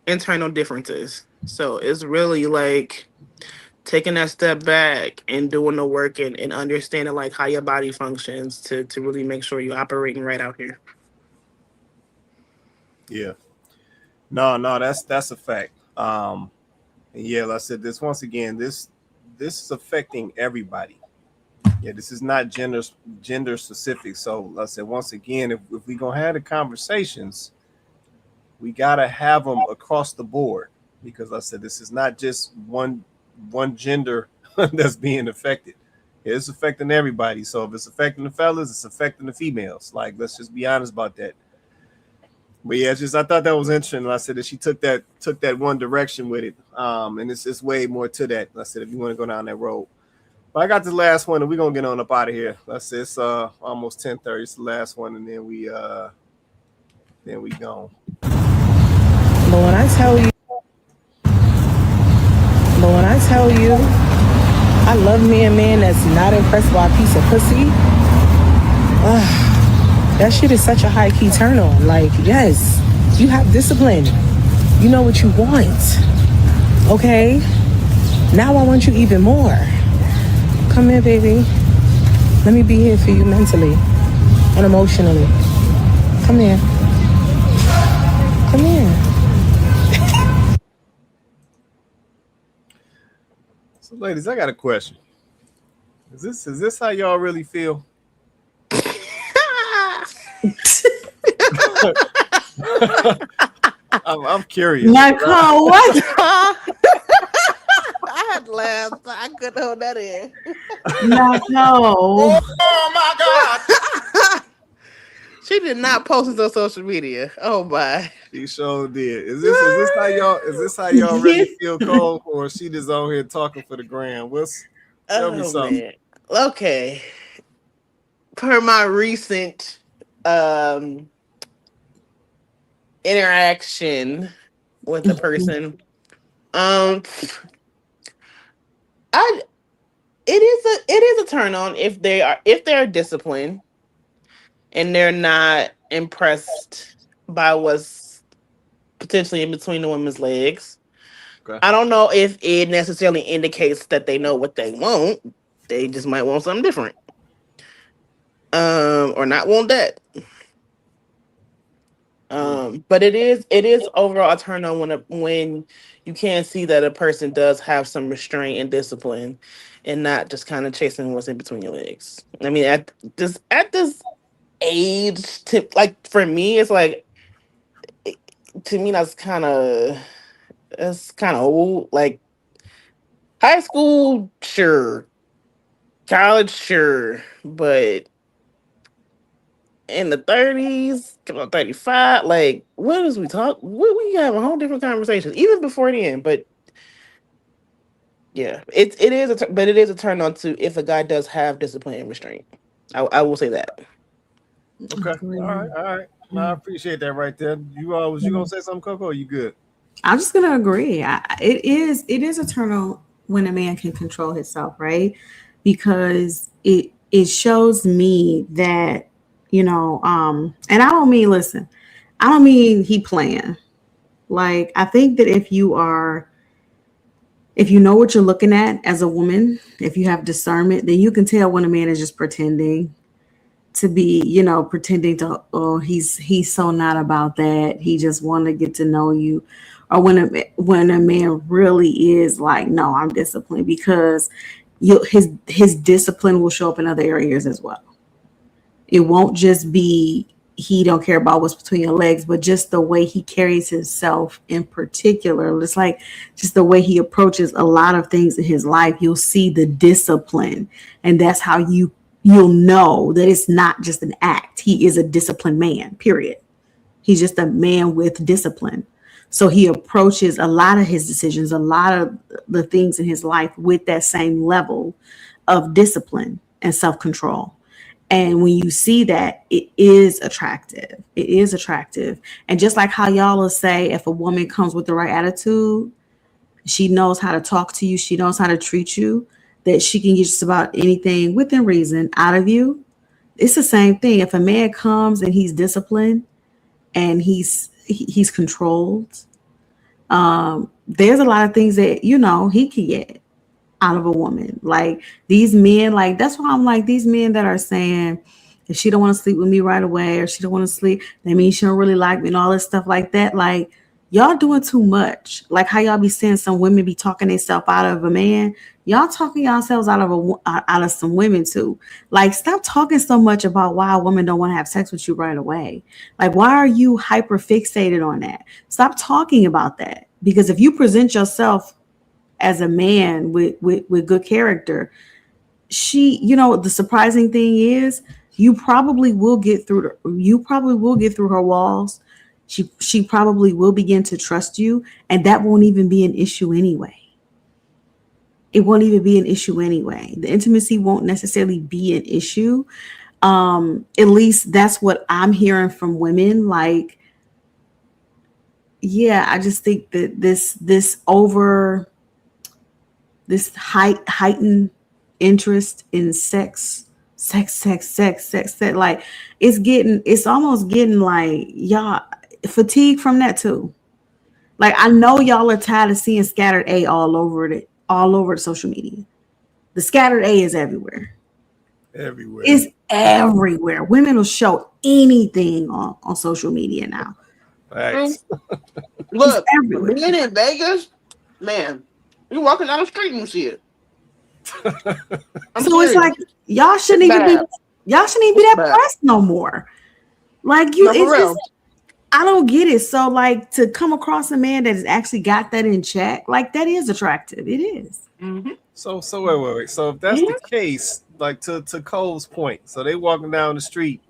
internal differences. So it's really like taking that step back and doing the work and understanding like how your body functions to really make sure you're operating right out here. Yeah. No, that's a fact. And yeah, like I said, this once again, this is affecting everybody. Yeah, this is not gender specific. So like I said, once again, if we gonna have the conversations, we gotta have them across the board because like I said, this is not just one gender that's being affected. It's affecting everybody. So if it's affecting the fellas, it's affecting the females. Like, let's just be honest about that. But yeah, I thought that was interesting. Like I said that she took that one direction with it. And it's way more to that. Like I said, if you want to go down that road. But I got the last one and we're gonna get on up out of here. Like I said, it's almost 10:30. It's the last one, and then we gone. But when I tell you, I love me a man that's not impressed by a piece of pussy. That shit is such a high key turn on. Like, yes, you have discipline. You know what you want. Okay? Now I want you even more. Come here, baby. Let me be here for you mentally and emotionally. Come here. Come here. So, ladies, I got a question. Is this how y'all really feel? I'm curious. Like, oh, what? I had to laugh. I couldn't hold that in. No. Oh my God. She did not post it on social media. Oh my. She sure did. Is this how y'all really feel, Cole, or she just on here talking for the gram? Tell me something. Man. Okay. Per my recent interaction with the person. I it is a turn on if they're disciplined and they're not impressed by what's potentially in between the woman's legs. Okay. I don't know if it necessarily indicates that they know what they want. They just might want something different. Or not want that. But it is overall a turn on when you can see that a person does have some restraint and discipline and not just kind of chasing what's in between your legs. I mean, at this age, like for me, it's like to me that's kind of old. Like high school, sure, college, sure, but in the 30s, 35, like what is we talk? We have a whole different conversation even before then. But yeah, but it is a turn on to if a guy does have discipline and restraint. I will say that. Okay. All right. No, I appreciate that right there. Was you gonna say something, Coco? Or you good? I'm just gonna agree. It is a turn on when a man can control himself, right? Because it shows me that and I don't mean listen, I don't mean he playing. Like I think that if you know what you're looking at as a woman, if you have discernment, then you can tell when a man is just pretending to be, pretending to, oh, he's so not about that. He just want to get to know you. Or when a man really is like, no, I'm disciplined, because his discipline will show up in other areas as well. It won't just be he don't care about what's between your legs, but just the way he carries himself in particular. It's like just the way he approaches a lot of things in his life. You'll see the discipline, and that's how you'll know that it's not just an act. He is a disciplined man, period. He's just a man with discipline. So he approaches a lot of his decisions, a lot of the things in his life with that same level of discipline and self-control. And when you see that, it is attractive. It is attractive. And just like how y'all will say, if a woman comes with the right attitude, she knows how to talk to you, she knows how to treat you, that she can get just about anything within reason out of you. It's the same thing. If a man comes and he's disciplined and he's controlled, there's a lot of things that he can get out of a woman. Like these men, like that's why I'm like these men that are saying if she don't want to sleep with me right away or she don't want to sleep, that means she don't really like me and all this stuff like that. Like y'all doing too much. Like how y'all be saying some women be talking themselves out of a man. Y'all talking yourselves out of some women too. Like stop talking so much about why a woman don't want to have sex with you right away. Like why are you hyper fixated on that? Stop talking about that, because if you present yourself as a man with good character, the surprising thing is you probably will get through her walls. She probably will begin to trust you, and that won't even be an issue anyway. It won't even be an issue anyway. The intimacy won't necessarily be an issue. At least that's what I'm hearing from women. Like, yeah, I just think that this heightened interest in sex, like it's almost getting like y'all fatigue from that too. Like I know y'all are tired of seeing scattered A all over the social media. The scattered A is everywhere. Everywhere. It's everywhere. Women will show anything on social media now. Right. Look, being in Vegas, man, you walking down the street and you see it. So it's like y'all shouldn't even be that pressed no more. Like I don't get it. So like to come across a man that has actually got that in check, like that is attractive. It is. Mm-hmm. So wait. So if that's the case, like to Cole's point, so they walking down the street,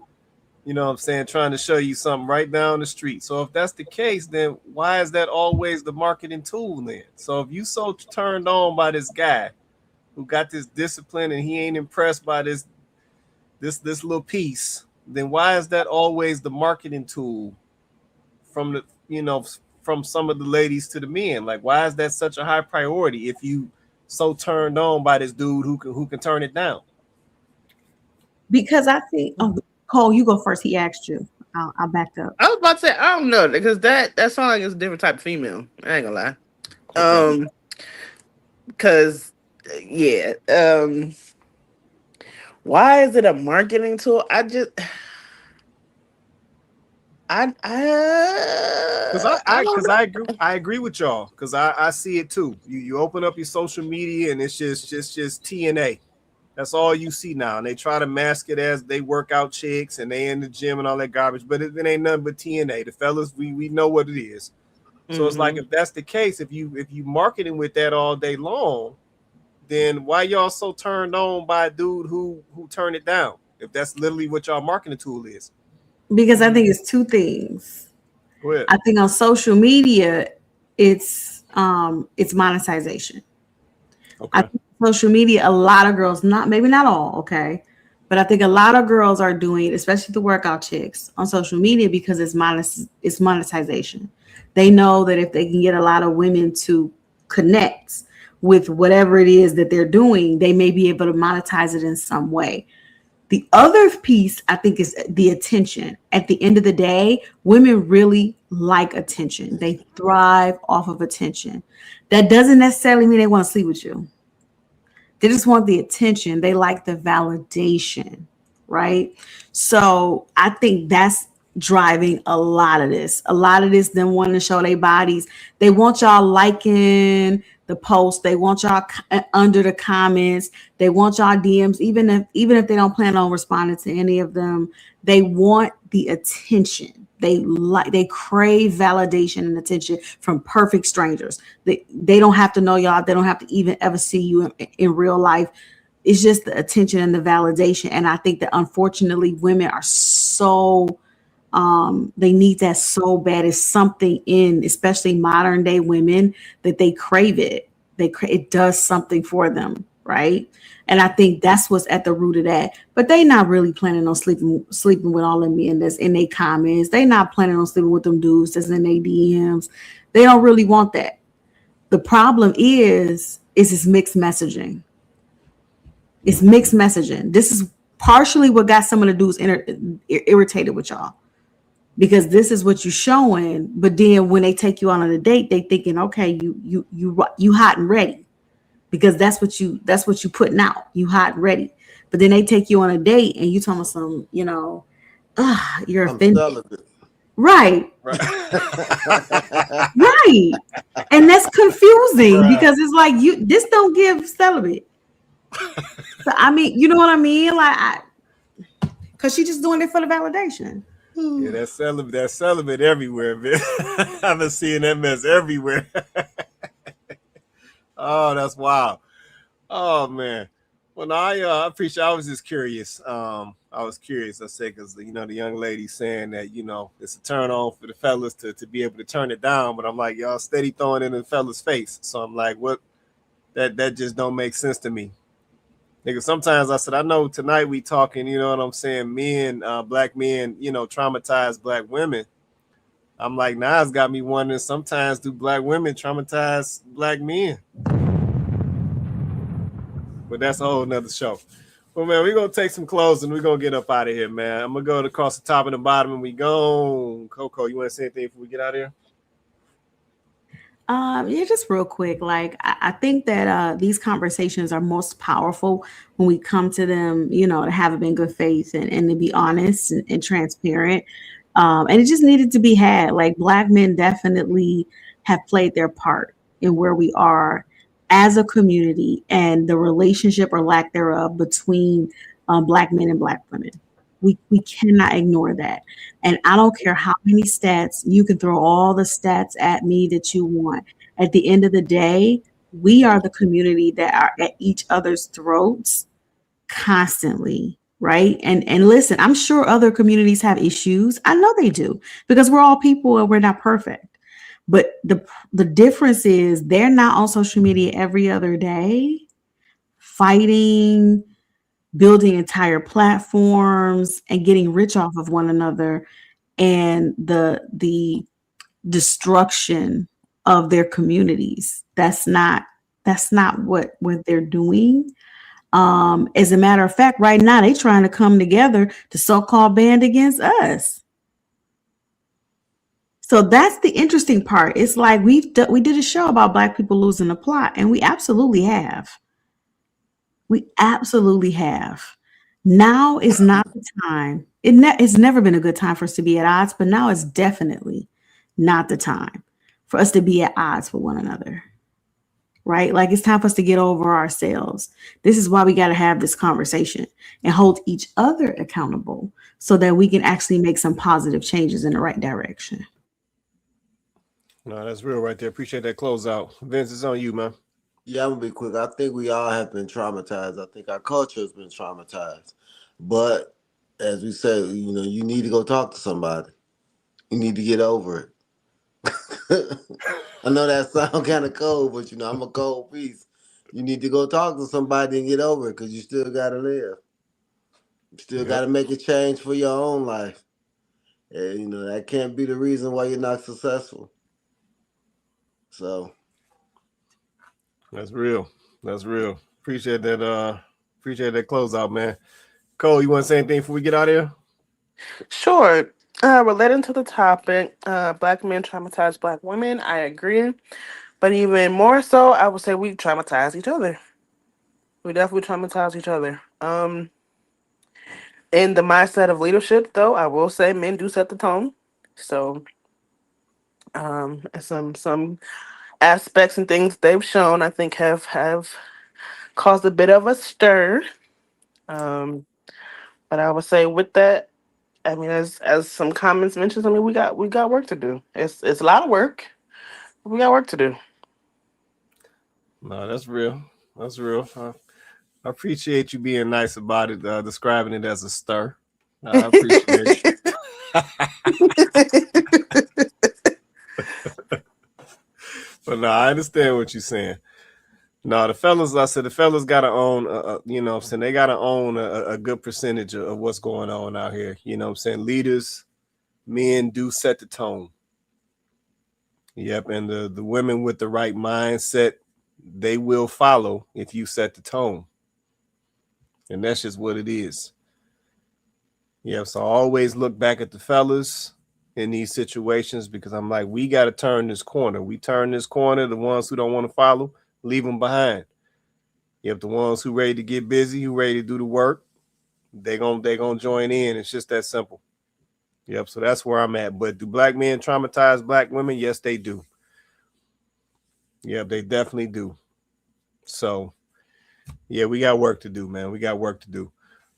you know what I'm saying, trying to show you something right down the street. So if that's the case, then why is that always the marketing tool then? So if you so turned on by this guy who got this discipline and he ain't impressed by this little piece, then why is that always the marketing tool from the, you know, from some of the ladies to the men? Like, why is that such a high priority if you so turned on by this dude who can turn it down? Because I think, oh, Cole, you go first. He asked you. I'll back up. I was about to say I don't know because that sounds like it's a different type of female. I ain't gonna lie. Okay. Because yeah, why is it a marketing tool? Because I agree with y'all, because I see it too. You open up your social media and it's just TNA. That's all you see now. And they try to mask it as they work out chicks and they in the gym and all that garbage, but it ain't nothing but TNA. The fellas, we know what it is. So it's like, if that's the case, if you marketing with that all day long, then why y'all so turned on by a dude who turned it down? If that's literally what y'all marketing tool is. Because I think it's two things. Go ahead. I think on social media, it's monetization. Okay. I think social media, a lot of girls, maybe not all, okay, but I think a lot of girls are doing it, especially the workout chicks, on social media because it's monetization. They know that if they can get a lot of women to connect with whatever it is that they're doing, they may be able to monetize it in some way. The other piece, I think, is the attention. At the end of the day, women really like attention. They thrive off of attention. That doesn't necessarily mean they want to sleep with you. They just want the attention. They like the validation, right? So I think that's driving a lot of this. A lot of this, them wanting to show their bodies. They want y'all liking the post. They want y'all under the comments. They want y'all DMs, even if they don't plan on responding to any of them. They want the attention. They crave validation and attention from perfect strangers. They don't have to know y'all. They don't have to even ever see you in real life. It's just the attention and the validation. And I think that unfortunately women are so they need that so bad. It's something in, especially modern day women, that they crave it. It does something for them, right? And I think that's what's at the root of that. But they not really planning on sleeping with all the men that's in their comments. They not planning on sleeping with them dudes that's in their DMs. They don't really want that. The problem is this mixed messaging. It's mixed messaging. This is partially what got some of the dudes irritated with y'all. Because this is what you're showing, but then when they take you on a date, they thinking, okay, you hot and ready, because that's what you putting out. You hot and ready, but then they take you on a date and you talking about some, you're offended, right? Right, and that's confusing because it's like this don't give celibate. So I mean, you know what I mean, like, because she's just doing it for the validation. Yeah, that's celibate everywhere, man. I've been seeing that mess everywhere. Oh, that's wild. Oh man. Well, no, I appreciate. I was just curious. I was curious. I said because the young lady saying that it's a turn on for the fellas to be able to turn it down, but I'm like, y'all steady throwing it in the fellas' face. So I'm like, what? That just don't make sense to me. Nigga, sometimes I said, I know tonight we talking, you know what I'm saying, men, black men, traumatize black women. I'm like, it's got me wondering, sometimes do black women traumatize black men? But that's a whole nother show. Well, man, we're going to take some closing. We're going to get up out of here, man. I'm going to go across the top and the bottom and we go. Coco, you want to say anything before we get out of here? Yeah, just real quick. Like, I think that these conversations are most powerful when we come to them, to have it in good faith and to be honest and transparent. And it just needed to be had. Like, Black men definitely have played their part in where we are as a community and the relationship or lack thereof between Black men and Black women. We cannot ignore that. And I don't care how many stats, you can throw all the stats at me that you want. At the end of the day, we are the community that are at each other's throats constantly, right? And listen, I'm sure other communities have issues. I know they do, because we're all people and we're not perfect. But the difference is they're not on social media every other day fighting, building entire platforms and getting rich off of one another, and the destruction of their communities. That's not what they're doing. As a matter of fact, right now they're trying to come together to so-called band against us. So that's the interesting part. It's like we did a show about Black people losing the plot, and we absolutely have. We absolutely have. Now is not the time. It's never been a good time for us to be at odds, but now is definitely not the time for us to be at odds with one another. Right? Like, it's time for us to get over ourselves. This is why we got to have this conversation and hold each other accountable so that we can actually make some positive changes in the right direction. No, that's real right there. Appreciate that closeout. Vince, it's on you, man. Yeah, I'm gonna be quick. I think we all have been traumatized. I think our culture has been traumatized. But as we said, you need to go talk to somebody. You need to get over it. I know that sounds kind of cold, but I'm a cold piece. You need to go talk to somebody and get over it, because you still gotta live. You still gotta make a change for your own life. And that can't be the reason why you're not successful. So that's real. That's real. Appreciate that. Appreciate that closeout, man. Cole, you want to say anything before we get out of here? Sure. Relating to the topic, Black men traumatize Black women. I agree. But even more so, I would say we traumatize each other. We definitely traumatize each other. In the mindset of leadership, though, I will say men do set the tone. So, some aspects and things they've shown, I think, have caused a bit of a stir. But I would say with that, I mean, as some comments mentioned, I mean, we got work to do. It's a lot of work. We got work to do. No, that's real. That's real. I appreciate you being nice about it, describing it as a stir. I appreciate it. But no, I understand what you're saying. No, the fellas got to own, they got to own a good percentage of what's going on out here. You know what I'm saying? Leaders, men do set the tone. Yep. And the women with the right mindset, they will follow if you set the tone. And that's just what it is. Yeah. So I always look back at the fellas in these situations, because I'm like, we got to turn this corner. We turn this corner. The ones who don't want to follow, leave them behind. You have the ones who ready to get busy, who ready to do the work, they're gonna join in. It's just that simple. Yep. So that's where I'm at. But do Black men traumatize Black women? Yes, they do. Yep, they definitely do. So yeah, we got work to do, man. We got work to do.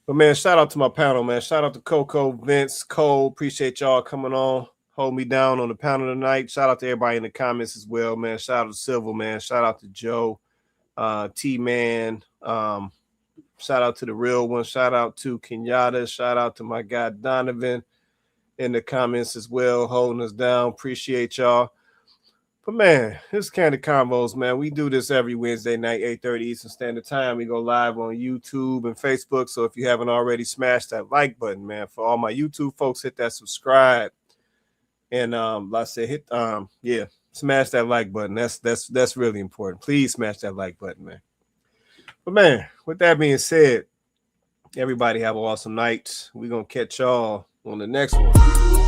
But man, shout out to my panel, man. Shout out to Coco, Vince, Cole. Appreciate y'all coming on. Hold me down on the panel tonight. Shout out to everybody in the comments as well, man. Shout out to Silver, man. Shout out to Joe, T-Man. Shout out to the real one. Shout out to Kenyatta. Shout out to my guy Donovan in the comments as well, holding us down. Appreciate y'all. But man, this is Kandid Konvos, man. We do this every Wednesday night, 8:30 Eastern Standard Time. We go live on YouTube and Facebook. So if you haven't already, smash that like button, man. For all my YouTube folks, hit that subscribe. And like I said, smash that like button. That's really important. Please smash that like button, man. But man, with that being said, everybody have an awesome night. We're gonna catch y'all on the next one.